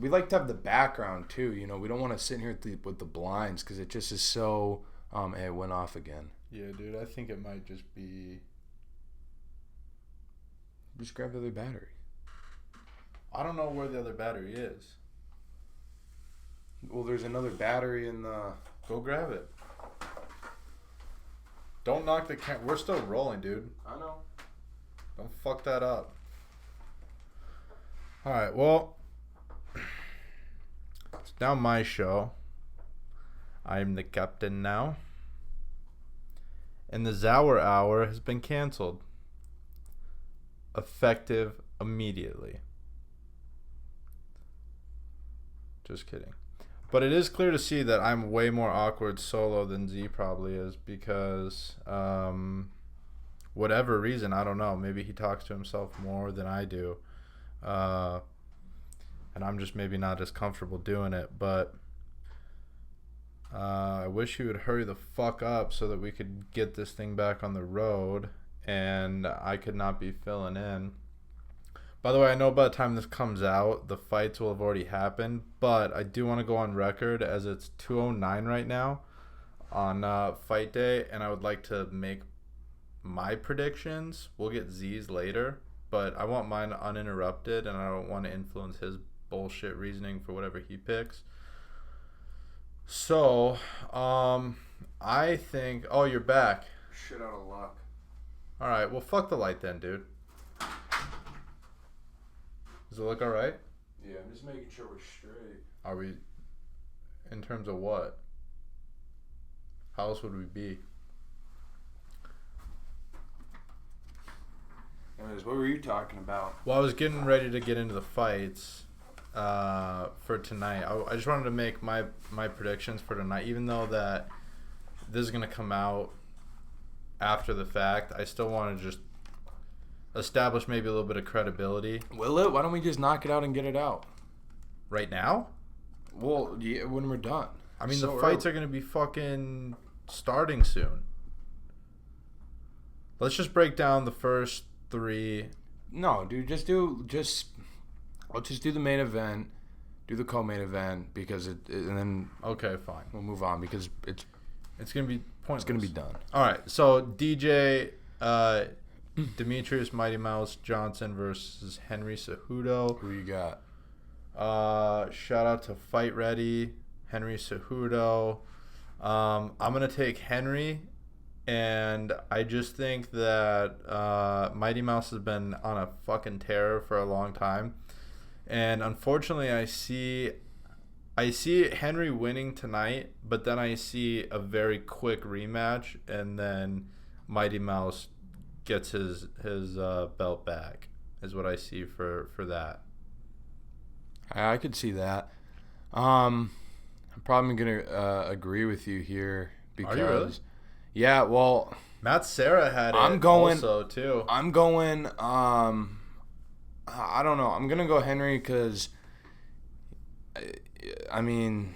like to have the background too. We don't want to sit here with the blinds because it just is so. It went off again. Yeah, dude. I think it might just be. Just grab the other battery. I don't know where the other battery is. Well, there's another battery in the. Go grab it. Don't knock the camera. We're still rolling, dude. I know. Don't fuck that up. All right. Well, it's now my show. I'm the captain now. And the Zauer Hour has been canceled. Effective immediately. Just kidding. But it is clear to see that I'm way more awkward solo than Z probably is because whatever reason, I don't know. Maybe he talks to himself more than I do. And I'm just maybe not as comfortable doing it. But I wish he would hurry the fuck up so that we could get this thing back on the road and I could not be filling in. By the way, I know by the time this comes out, the fights will have already happened, but I do want to go on record as it's 2:09 right now on fight day, and I would like to make my predictions. We'll get Z's later, but I want mine uninterrupted, and I don't want to influence his bullshit reasoning for whatever he picks. So, I think... Oh, you're back. Shit out of luck. Alright, well, fuck the light then, dude. Does it look alright? Yeah, I'm just making sure we're straight. Are we... In terms of what? How else would we be? Anyways, what were you talking about? Well, I was getting ready to get into the fights, for tonight. I just wanted to make my predictions for tonight, even though that this is gonna come out after the fact. I still want to just establish maybe a little bit of credibility. Will it? Why don't we just knock it out and get it out? Right now? Well, yeah, when we're done. I mean, So the fights early. are going to be fucking starting soon. Let's just break down the first 3. No, dude, let's just do the main event, do the co-main event, because and then Okay, fine. we'll move on because it's It's going to be pointless. gonna be done. All right, so DJ Demetrius Mighty Mouse Johnson versus Henry Cejudo. Who you got? Shout out to Fight Ready, Henry Cejudo. I'm gonna take Henry, and I just think that Mighty Mouse has been on a fucking tear for a long time, and unfortunately, I see Henry winning tonight, but then I see a very quick rematch, and then Mighty Mouse gets his belt back. Is what I see for that. I could see that. I'm probably gonna agree with you here because. Are you really? Yeah, well, Matt Serra had I'm it going- also too. I'm going. I don't know. I'm gonna go Henry because. I mean,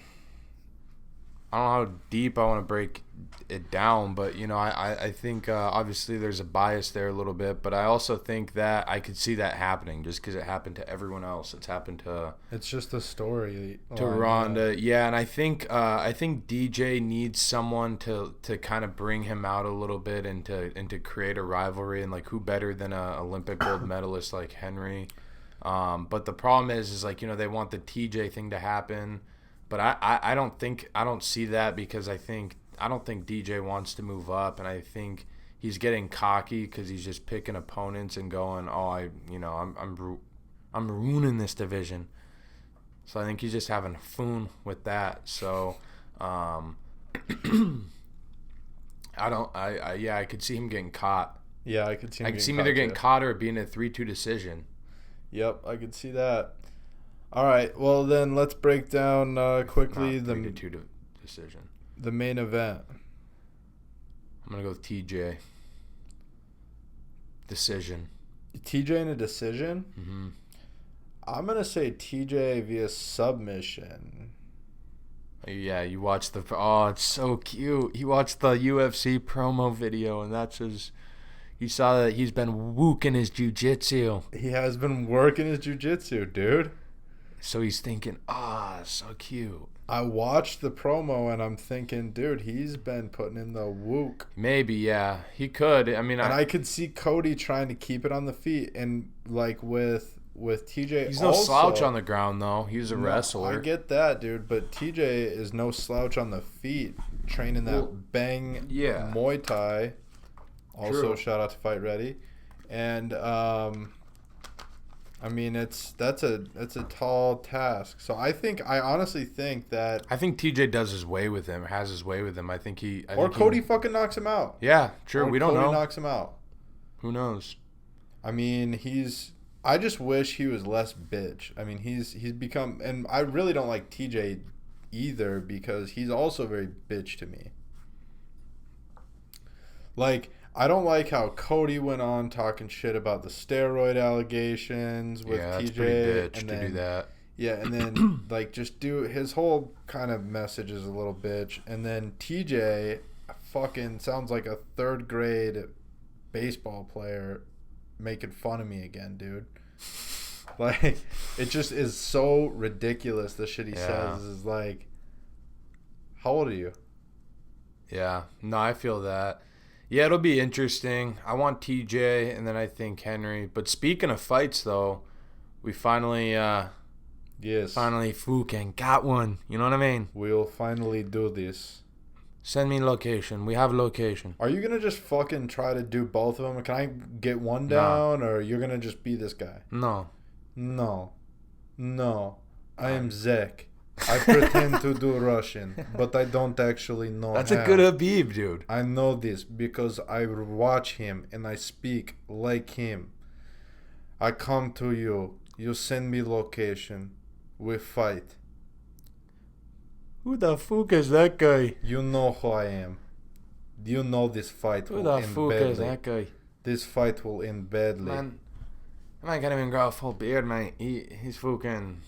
I don't know how deep I want to break it down, but I think obviously there's a bias there a little bit, but I also think that I could see that happening just because it happened to everyone else. It's happened to It's just a story. Ronda, yeah, and I think DJ needs someone to kind of bring him out a little bit and to create a rivalry, and like who better than a Olympic gold medalist like Henry. But the problem is like they want the TJ thing to happen, but I don't see that because I don't think DJ wants to move up, and I think he's getting cocky because he's just picking opponents and going, I'm ruining this division. So I think he's just having fun with that. So I could see him getting caught. Yeah, I could see. I could see him either getting caught or it being a 3-2 decision. Yep, I could see that. All right, well then let's break down quickly Not 3-2 decision. the main event. I'm gonna go with TJ. Decision. TJ in a decision. Mm-hmm. I'm gonna say TJ via submission. Yeah, you watched the. Oh, it's so cute. He watched the UFC promo video, and that's his. You saw that he's been wooking his jiu-jitsu. He has been working his jiu-jitsu, dude. So he's thinking, so cute. I watched the promo and I'm thinking, dude, he's been putting in the wook. Maybe, yeah. He could. I mean, And I could see Cody trying to keep it on the feet, and like with TJ, he's no slouch on the ground though. He's a wrestler. I get that, dude, but TJ is no slouch on the feet, training that bang Muay Thai. Also, True. shout out to Fight Ready, and I mean that's a tall task. So I honestly think that I think TJ does his way with him, has his way with him. I think Cody fucking knocks him out. Yeah, true. Or We don't Cody know. knocks him out. Who knows? I mean, I just wish he was less bitch. I mean, he's become, and I really don't like TJ either because he's also very bitch to me. Like, I don't like how Cody went on talking shit about the steroid allegations with TJ. That's pretty bitch and to do that. Yeah, and then like just do his whole kind of message is a little bitch, and then TJ fucking sounds like a 3rd grade baseball player making fun of me again, dude. Like, it just is so ridiculous. The shit he says is like, how old are you? Yeah, no, I feel that. Yeah, it'll be interesting. I want TJ, and then I think Henry. But speaking of fights, though, we finally fucking got one. You know what I mean? We'll finally do this. Send me location. We have location. Are you gonna just fucking try to do both of them? Can I get one down, or you're gonna just be this guy? No. I am Zek. I pretend to do Russian, but I don't actually know. That's how. a good Habib, dude. I know this because I watch him and I speak like him. I come to you. You send me location. we fight. Who the fuck is that guy? You know who I am. You know this fight Who will the end fuck is badly. that guy? This fight will end badly. Man, I can't even grow a full beard, mate. He's fucking.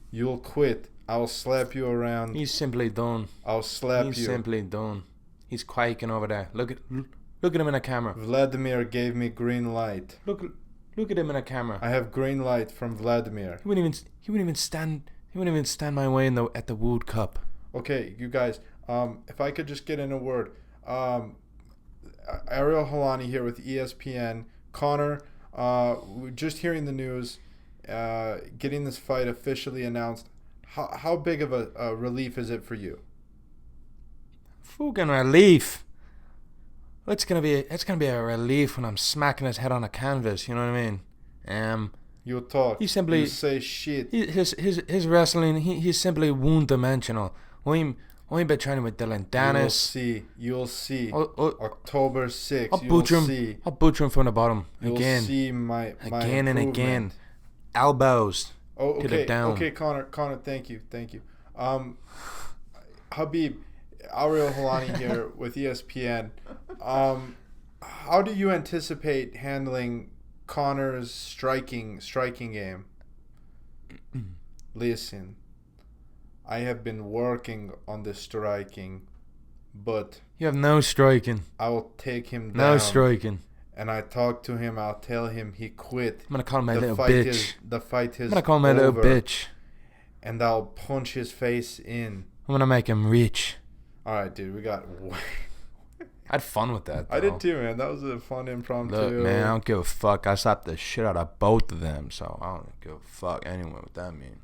You'll quit. I'll slap you around. He's simply done. I'll slap He's you. simply done. He's quaking over there. Look at him in a camera. Vladimir gave me green light. Look at him in a camera. I have green light from Vladimir. He wouldn't even stand my way at the Wood Cup. Okay, you guys. If I could just get in a word. Ariel Helwani here with ESPN. Connor, we're just hearing the news. Getting this fight officially announced. How big of a relief is it for you? Fucking relief. It's gonna be a relief when I'm smacking his head on a canvas. You know what I mean? You talk. He simply you say shit. His wrestling. He's simply one-dimensional. I'm been training with Dylan Dennis. You'll see. October 6th. I'll butcher him from the bottom again. You'll see my again and again. Elbows. Oh, okay. To the down. Okay, Connor, thank you. Habib, Ariel Helwani here with ESPN. How do you anticipate handling Connor's striking game? Listen, I have been working on the striking, but You have no striking. I will take him down. No striking. And I talk to him. I'll tell him he quit. I'm gonna call him a little bitch. The fight is I'm gonna call him a little bitch. And I'll punch his face in. I'm gonna make him rich. All right, dude. We got. I had fun with that, though. I did too, man. That was a fun impromptu. Look, man, I don't give a fuck. I slapped the shit out of both of them, so I don't give a fuck anyway what that mean.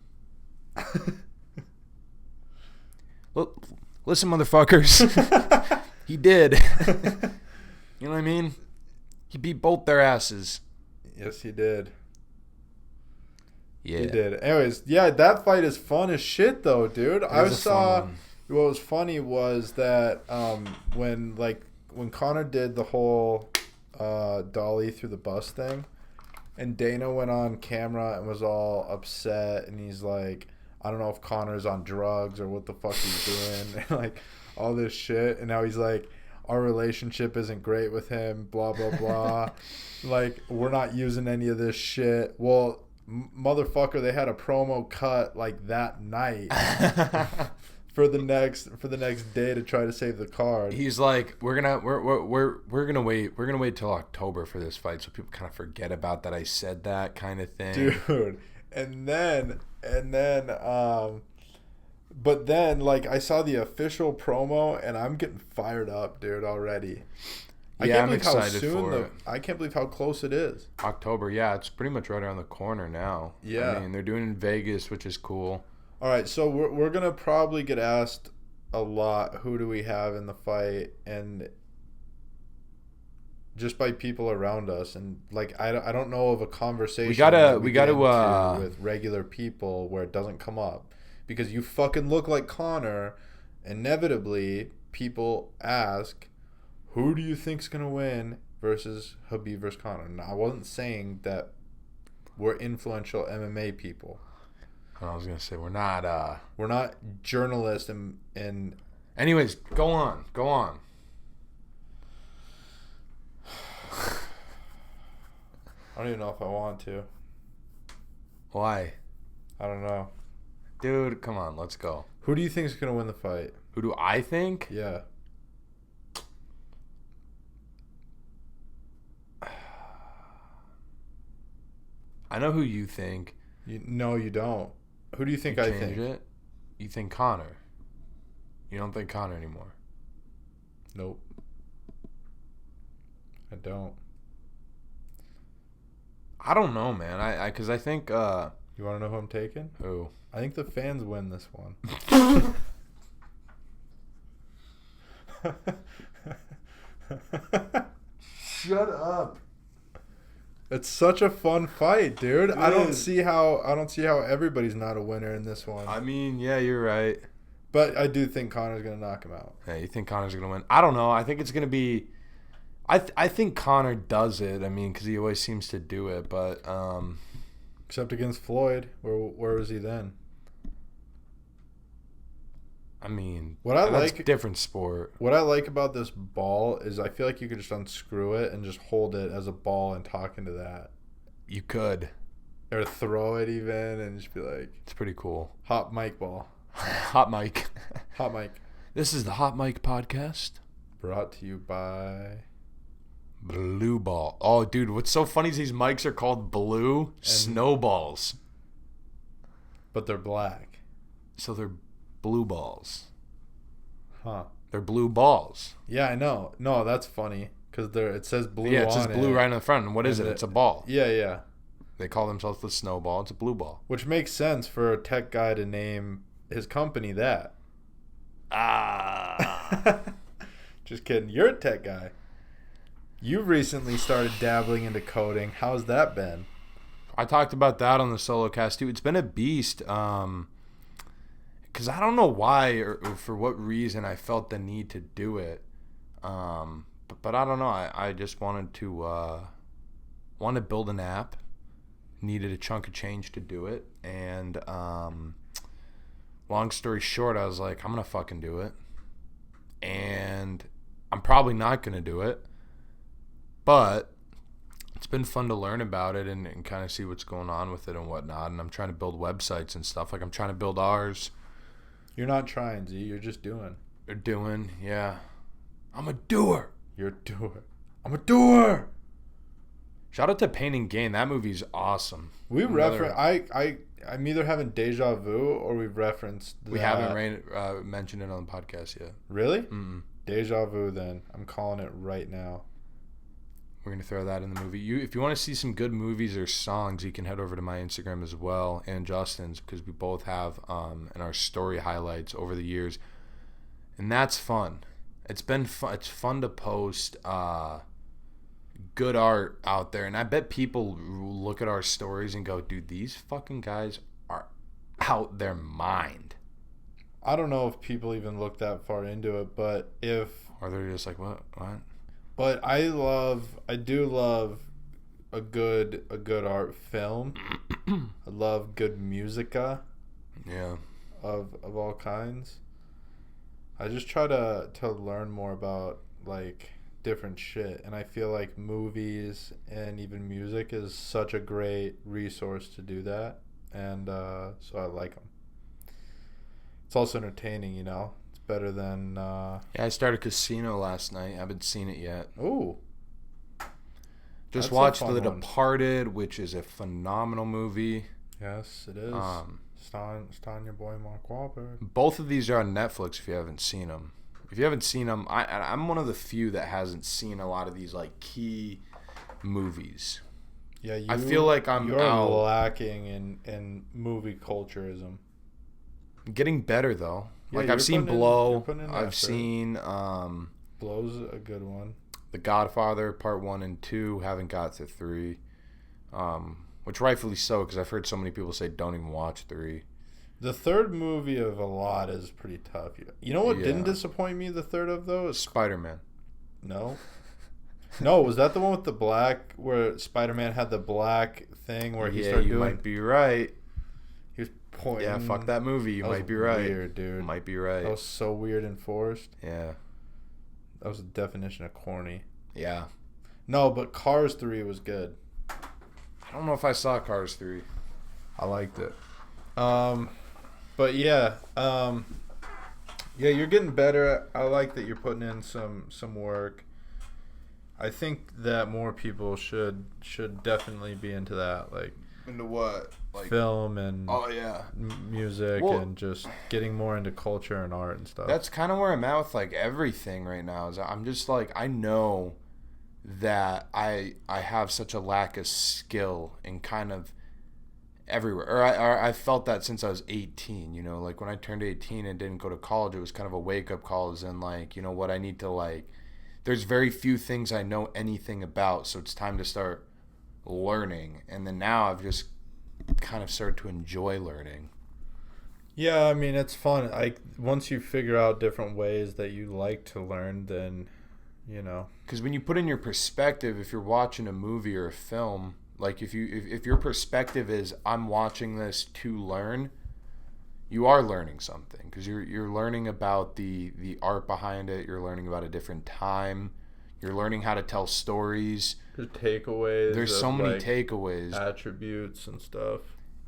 Look, listen, motherfuckers. He did. You know what I mean? He beat both their asses. Yes, he did. Yeah. He did. Anyways, yeah, that fight is fun as shit, though, dude. I saw. What was funny was that when Connor did the whole dolly through the bus thing, and Dana went on camera and was all upset, and he's like, I don't know if Connor's on drugs or what the fuck he's doing, and like all this shit, and now he's like, our relationship isn't great with him, blah blah blah. Like, we're not using any of this shit. Well, motherfucker, they had a promo cut like that night. For the next day to try to save the card. He's like, we're gonna wait till October for this fight, so people kind of forget about that I said that kind of thing, dude. And then, but then like I saw the official promo and I'm getting fired up, dude, already. I'm excited for it. I can't believe how close it is. October, yeah, it's pretty much right around the corner now. Yeah, I mean, they're doing it in Vegas, which is cool. All right, so we're going to probably get asked a lot, who do we have in the fight, and just by people around us, and like I don't know of a conversation we gotta with regular people where it doesn't come up, because you fucking look like Connor. Inevitably, people ask, who do you think's going to win versus Habib versus Connor? Now, I wasn't saying that we're influential MMA people. I was gonna say we're not journalists and anyways, go on. I don't even know if I want to. Why? I don't know. Dude, come on, let's go. Who do you think is gonna win the fight? Who do I think? Yeah. I know who you think. No, you don't. Who do you think I think? It? You think Connor. You don't think Connor anymore. Nope. I don't. I don't know, man. Because I think... you want to know who I'm taking? Who? I think the fans win this one. Shut up. It's such a fun fight, dude. I don't see how everybody's not a winner in this one. I mean, yeah, you're right. But I do think Connor's gonna knock him out. Yeah, you think Connor's gonna win? I don't know. I think it's gonna be. I think Connor does it. I mean, because he always seems to do it. But Except against Floyd. Where was he then? I mean, What I that's like- a different sport. What I like about this ball is I feel like you could just unscrew it and just hold it as a ball and talk into that. You could. Or throw it even and just be like, It's pretty cool. hot mic ball. Hot mic. Hot mic. This is the Hot Mic Podcast. Brought to you by... Blue ball. Oh, dude, what's so funny is these mics are called blue snowballs. But they're black. So they're blue balls. Huh. They're blue balls. Yeah, I know. No, that's funny. Because it says blue Yeah, it says on blue it. right in the front. And what is And it? It's a ball. Yeah, yeah. They call themselves the snowball. It's a blue ball. Which makes sense for a tech guy to name his company that. Ah. Just kidding. You're a tech guy. You've recently started dabbling into coding. How's that been? I talked about that on the solo cast too. It's been a beast. Because I don't know why or for what reason I felt the need to do it. But I don't know. I just wanted to build an app. Needed a chunk of change to do it. And long story short, I was like, I'm going to fucking do it. And I'm probably not going to do it. But it's been fun to learn about it and kind of see what's going on with it and whatnot. And I'm trying to build websites and stuff. Like I'm trying to build ours. You're not trying, Z. You're just doing. They're doing, yeah. I'm a doer. You're a doer. I'm a doer. Shout out to Pain and Gain. That movie's awesome. We reference. I'm either having deja vu or we've referenced. We haven't mentioned it on the podcast yet. Really? Mm-mm. Deja vu. Then I'm calling it right now. We're gonna throw that in the movie. If you want to see some good movies or songs, you can head over to my Instagram as well and Justin's because we both have in our story highlights over the years, and that's fun. It's been fun. It's fun to post good art out there, and I bet people look at our stories and go, "Dude, these fucking guys are out their mind." I don't know if people even look that far into it, but if Or they're just like, "What? What?" But I do love a good art film. I love good musica Yeah. of all kinds. I just try to learn more about like different shit, and I feel like movies and even music is such a great resource to do that, and so I like them. It's also entertaining, you know. Better than Yeah, I started Casino last night. I haven't seen it yet. ooh. Just That's a watched fun The one. Departed, which is a phenomenal movie. Yes, it is. Starring your boy Mark Wahlberg. Both of these are on Netflix if you haven't seen them. If you haven't seen them, I'm one of the few that hasn't seen a lot of these like key movies. Yeah, I feel like you're out. lacking in movie culturism. Getting better though. Yeah, Like you're I've seen putting in- Blow. you're putting in I've effort. seen Blow's a good one. The Godfather Part 1 and 2. Haven't got to 3. Which rightfully so because I've heard so many people say don't even watch 3. The third movie of a lot is pretty tough. You know what Yeah. didn't disappoint me? The third of those? Spider-Man. No. No, was that the one with the black where Spider-Man had the black thing where he started you doing? might be right. He was pointing. Yeah, fuck that movie. You That was might be right. Weird, dude. You might be That right. was so weird and forced. Yeah. That was the definition of corny. Yeah. No, but Cars 3 was good. I don't know if I saw Cars 3. I liked it. But yeah, yeah, you're getting better. I like that you're putting in some work. I think that more people should definitely be into that, like Into what? Like film and Oh yeah. music Well- and just getting more into culture and art and stuff. That's kind of where I'm at with like everything right now. Is I'm just like I know that I have such a lack of skill in kind of everywhere. Or I felt that since I was 18, you know, like when I turned 18 and didn't go to college, it was kind of a wake-up call as in like, you know what, I need to like there's very few things I know anything about, so it's time to start learning. And then now I've just kind of started to enjoy learning. Yeah, I mean, it's fun. Like once you figure out different ways that you like to learn, then, you know. Because when you put in your perspective, if you're watching a movie or a film, Like if your perspective is I'm watching this to learn, you are learning something because you're learning about the art behind it. You're learning about a different time. You're learning how to tell stories. There's takeaways. There's so many like, takeaways. attributes and stuff.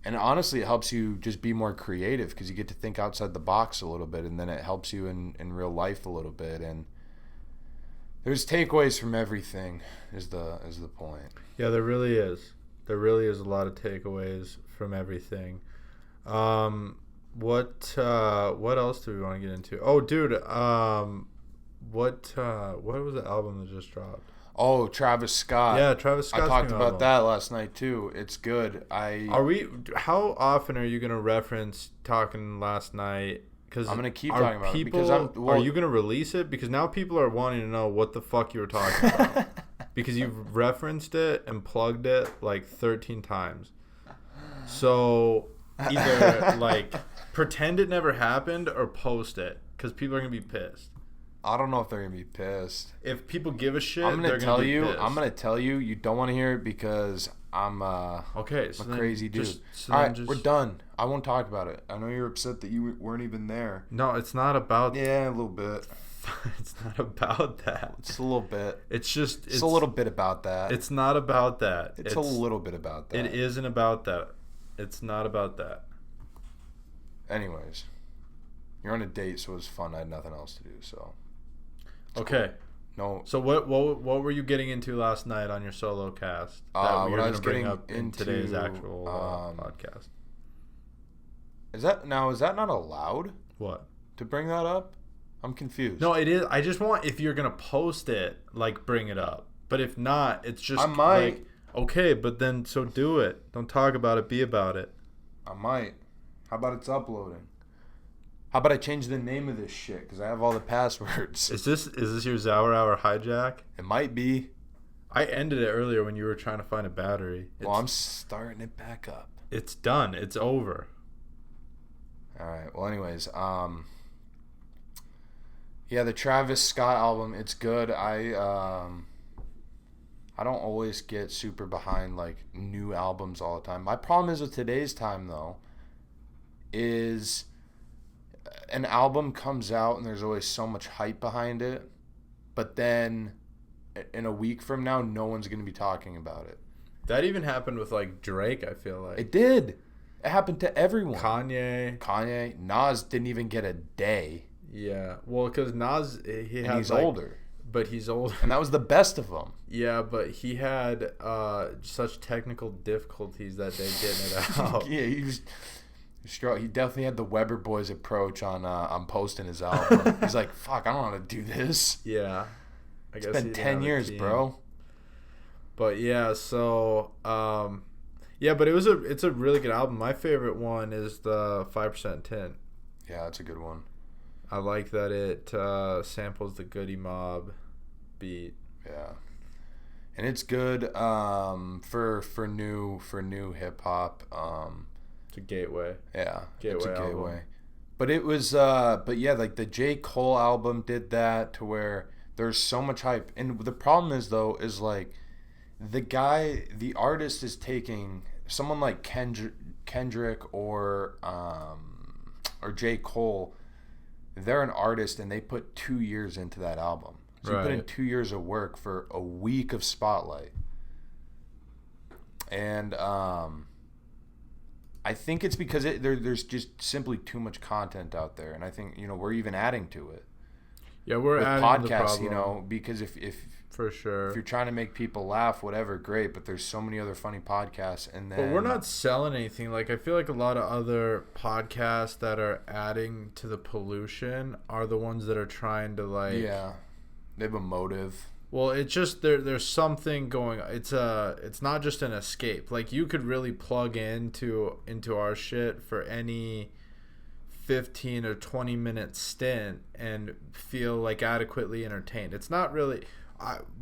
And honestly, it helps you just be more creative because you get to think outside the box a little bit, and then it helps you in real life a little bit. And there's takeaways from everything is the point. Yeah, there really is. There really is a lot of takeaways from everything. What else do we want to get into? Oh, dude, what was the album that just dropped? Oh, Travis Scott. Yeah, Travis Scott's I talked new about album. that last night too. It's good. How often are you gonna reference talking last night? Because I'm gonna keep talking about it because are you gonna release it? Because now people are wanting to know what the fuck you were talking about. Because you've referenced it and plugged it like 13 times. So either like pretend it never happened or post it because people are gonna be pissed. I don't know if they're gonna be pissed. If people give a shit, I'm they're gonna be pissed. I'm gonna tell you. You don't want to hear it because I'm okay. So I'm a crazy dude. All right, we're done. I won't talk about it. I know you're upset that you weren't even there. No, it's not about. Yeah, a little bit. It's not about that. It's a little bit. It's a little bit about that. It's not about that. It's a little bit about that. It isn't about that. It's not about that. Anyways, you're on a date, so it was fun. I had nothing else to do, so. Okay. No. So what were you getting into last night on your solo cast that we were going to bring up in today's actual podcast? Is that not allowed? What? To bring that up? I'm confused. No, it is. I just want, if you're going to post it, like, bring it up. But if not, it's just I might. like, okay, but then so do it. Don't talk about it, be about it. I might. How about it's uploading? How about I change the name of this shit because I have all the passwords. Is this your Zour Hour hijack? It might be. I ended it earlier when you were trying to find a battery. Well, I'm starting it back up. It's done. It's over. All right. Well, anyways, yeah, the Travis Scott album, it's good. I don't always get super behind like new albums all the time. My problem is with today's time though, is an album comes out and there's always so much hype behind it, but then in a week from now, no one's going to be talking about it. That even happened with like Drake, I feel like. It did. It happened to everyone. Kanye. Nas didn't even get a day. Yeah. Well, because Nas, he's older. But he's older. And that was the best of them. Yeah, but he had such technical difficulties that day getting it out. Yeah, he definitely had the Weber Boys approach on posting his album. He's like, fuck, I don't know how to do this. Yeah. It's been 10 years, bro. But yeah, so yeah, but it's a really good album. My favorite one is the 5% Tint. Yeah, that's a good one. I like that it samples the Goody Mob beat. Yeah. And it's good for new hip hop. It's a gateway. Yeah, it's a gateway. Album. But it was but yeah, like the J. Cole album did that to where there's so much hype. And the problem is though is like the artist is taking someone like Kendrick or J. Cole. They're an artist and they put 2 years into that album. So you put in 2 years of work for a week of spotlight. And I think it's because there's just simply too much content out there. And I think, we're even adding to it. Yeah, we're with adding podcasts, the problem. Because if for sure, if you're trying to make people laugh, whatever, great. But there's so many other funny podcasts, and then. But we're not selling anything. Like I feel like a lot of other podcasts that are adding to the pollution are the ones that are trying to like. Yeah, they have a motive. Well, it's just there's something going. It's not just an escape. Like you could really plug into our shit for any 15 or 20 minute stint and feel like adequately entertained. It's not really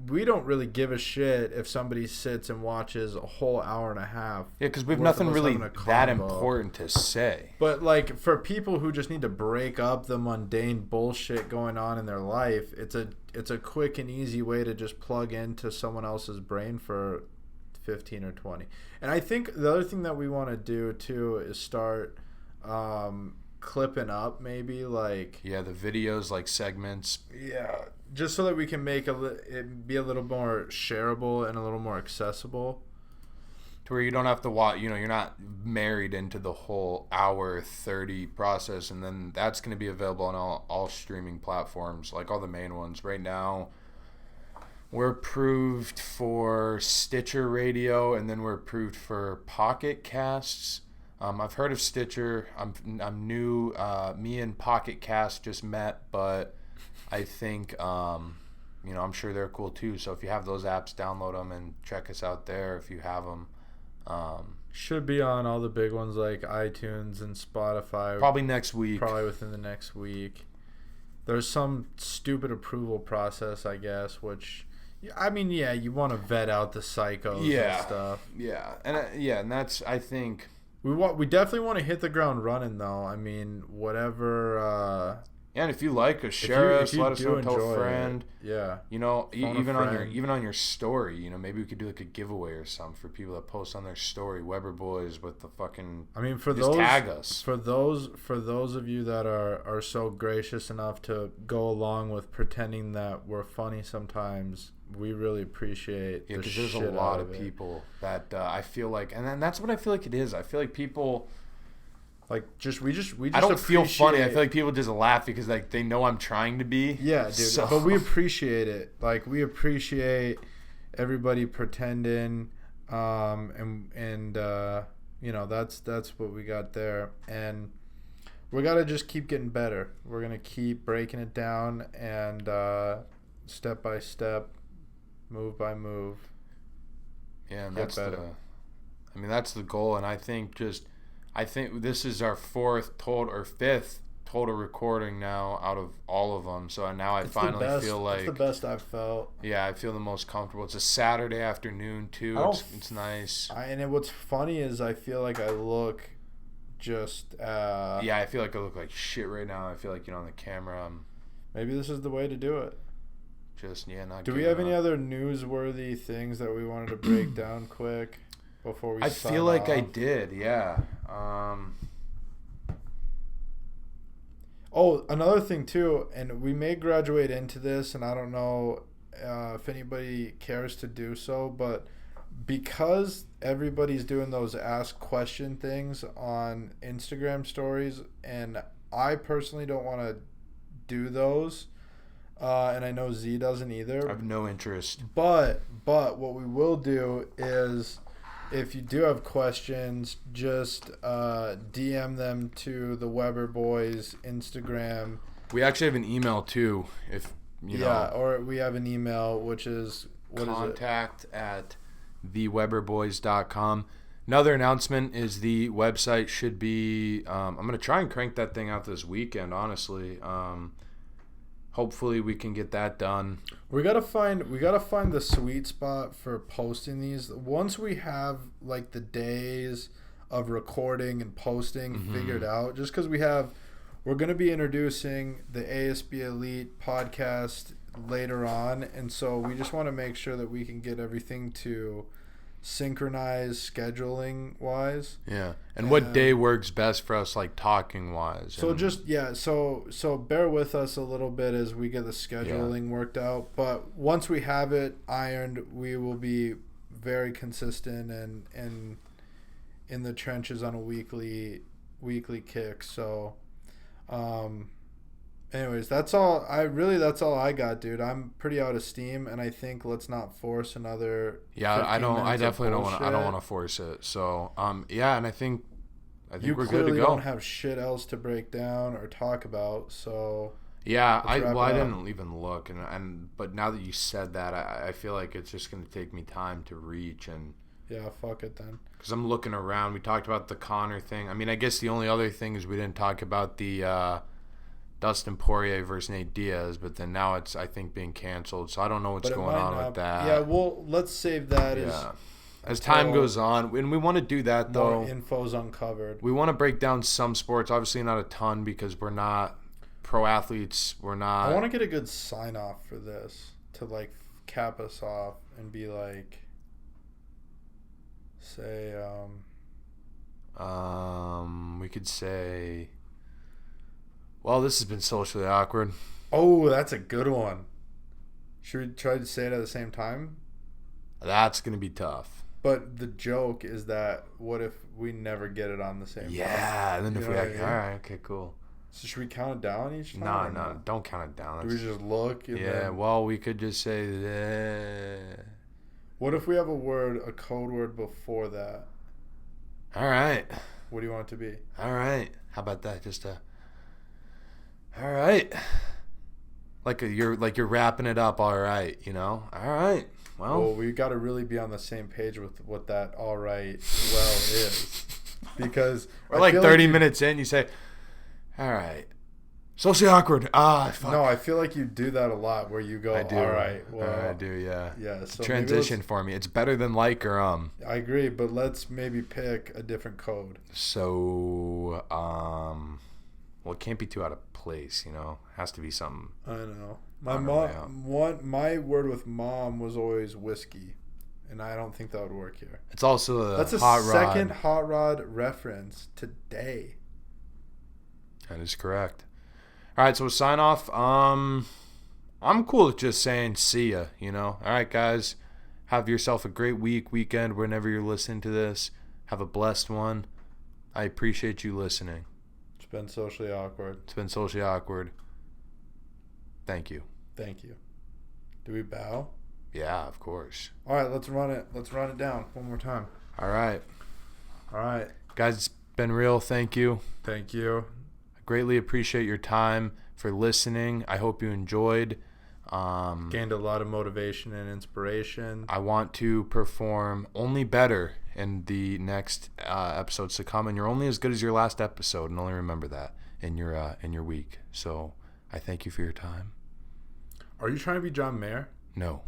we don't really give a shit if somebody sits and watches a whole hour and a half. Yeah, because we have nothing really that important to say. But like for people who just need to break up the mundane bullshit going on in their life, it's a quick and easy way to just plug into someone else's brain for 15 or 20. And I think the other thing that we want to do too is start clipping up maybe like Yeah, the videos, like segments. yeah, just so that we can make it be a little more shareable and a little more accessible. To where you don't have to watch, you're not married into the whole hour 30 process, and then that's going to be available on all streaming platforms, like all the main ones. Right now, we're approved for Stitcher Radio, and then we're approved for Pocket Casts. I've heard of Stitcher. I'm new. Me and Pocket Cast just met, but I think I'm sure they're cool too. So if you have those apps, download them and check us out there if you have them. Should be on all the big ones like iTunes and Spotify. Probably next week. Probably within the next week. There's some stupid approval process, I guess, which, I mean, yeah, you want to vet out the psychos and stuff. Yeah, and that's, I think, we definitely want to hit the ground running though. I mean, whatever. And if you like us, share us, let us know, tell a enjoy friend. it, yeah. Even on your story, maybe we could do like a giveaway or something for people that post on their story, Weber Boys with the fucking. I mean, for just those tag us. For those of you that are so gracious enough to go along with pretending that we're funny sometimes, we really appreciate. Yeah, because there's a lot of people that I feel like, and then that's what I feel like it is. I feel like people. Like we just I don't feel funny. I feel like people just laugh because like they know I'm trying to be. Yeah, dude. So. But we appreciate it. Like we appreciate everybody pretending, and that's what we got there, and we gotta just keep getting better. We're gonna keep breaking it down and step by step, move by move. Yeah, and that's better. That's the goal, and I think this is our fifth total recording now out of all of them. So now I finally feel like it's the best I've felt. Yeah, I feel the most comfortable. It's a Saturday afternoon too. It's nice. And what's funny is I feel like I look just. Yeah, I feel like I look like shit right now. I feel like on the camera. Maybe this is the way to do it. Not. Do we have any other newsworthy things that we wanted to break down quick? Before we I feel like I did, yeah. Oh, another thing too, and we may graduate into this, and I don't know if anybody cares to do so, but because everybody's doing those ask question things on Instagram stories, and I personally don't want to do those, and I know Z doesn't either. I have no interest. But what we will do is, if you do have questions, just DM them to the Weber Boys Instagram. We actually have an email too, if you know. Yeah, or we have an email, which is contact at theweberboys.com. Another announcement is the website should be. I'm gonna try and crank that thing out this weekend. Honestly, hopefully we can get that done. We gotta find the sweet spot for posting these. Once we have like the days of recording and posting figured out, just because we're gonna be introducing the ASB Elite podcast later on, and so we just want to make sure that we can get everything to synchronize scheduling wise. Yeah. And what day works best for us, like talking wise? So so bear with us a little bit as we get the scheduling worked out. But once we have it ironed, we will be very consistent and in the trenches on a weekly kick. So anyways, that's all I got, dude. I'm pretty out of steam, and I think let's not force another. Yeah, I definitely don't want. I don't want to force it. So, yeah, and I think we're good to go. You clearly don't have shit else to break down or talk about, so. Yeah, I didn't even look, but now that you said that, I feel like it's just gonna take me time to reach and. Yeah, fuck it then. Because I'm looking around. We talked about the Connor thing. I mean, I guess the only other thing is we didn't talk about the. Dustin Poirier versus Nate Diaz, but then now it's, I think, being canceled. So I don't know what's going on with that. Yeah, well, let's save that as time goes on. And we want to do that, though. More info's uncovered. We want to break down some sports. Obviously not a ton because we're not pro athletes. We're not. I want to get a good sign-off for this to, like, cap us off and be like, Say, We could say, well, this has been socially awkward. oh, that's a good one. Should we try to say it at the same time? That's going to be tough. But the joke is that what if we never get it on the same time? Yeah, and then You if know we what I mean? all right, okay, cool. So should we count it down each No, time? no, don't count it down. Do we just look? And Yeah, then, well, we could just say, what if we have a code word before that? all right, What do you want it to be? all right. How about that? Just all right. You're wrapping it up, all right, you know? All right. Well, we got to really be on the same page with what that all right is. Because We're I like feel 30 you- minutes in, you say, all right. Socially awkward. Fuck. No, I feel like you do that a lot where you go, I do. all right. Well, I do, yeah. Yeah, so maybe Transition for me. It's better than like or I agree, but let's maybe pick a different code. So, well, it can't be too out of place, you know? It has to be something. I know. My On our way out. my word with mom was always whiskey, and I don't think that would work here. It's also That's a hot rod. second hot rod reference today. That is correct. All right, so sign off. I'm cool with just saying see ya, you know? All right, guys. Have yourself a great weekend, whenever you're listening to this. Have a blessed one. I appreciate you listening. It's been socially awkward. It's been socially awkward. Thank you. Thank you. Do we bow? Yeah, of course. All right, let's run it. Let's run it down one more time. All right. All right. Guys, it's been real. Thank you. Thank you. I greatly appreciate your time for listening. I hope you enjoyed. Gained a lot of motivation and inspiration. I want to perform only better in the next episodes to come, and you're only as good as your last episode, and only remember that in your week. So I thank you for your time. Are you trying to be John Mayer? No.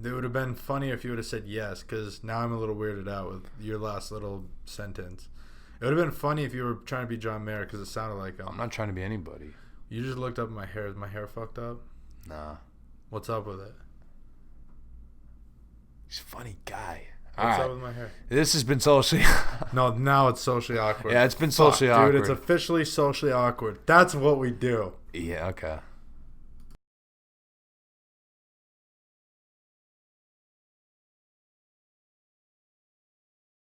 It would have been funny if you would have said yes, because now I'm a little weirded out with your last little sentence. It would have been funny if you were trying to be John Mayer, because it sounded like him. I'm not trying to be anybody. You just looked up at my hair. Is my hair fucked up? Nah. What's up with it? He's a funny guy. What's All up right. with my hair? This has been socially. No, now it's socially awkward. Yeah, it's been Fuck, socially awkward. Dude, it's officially socially awkward. That's what we do. Yeah, okay.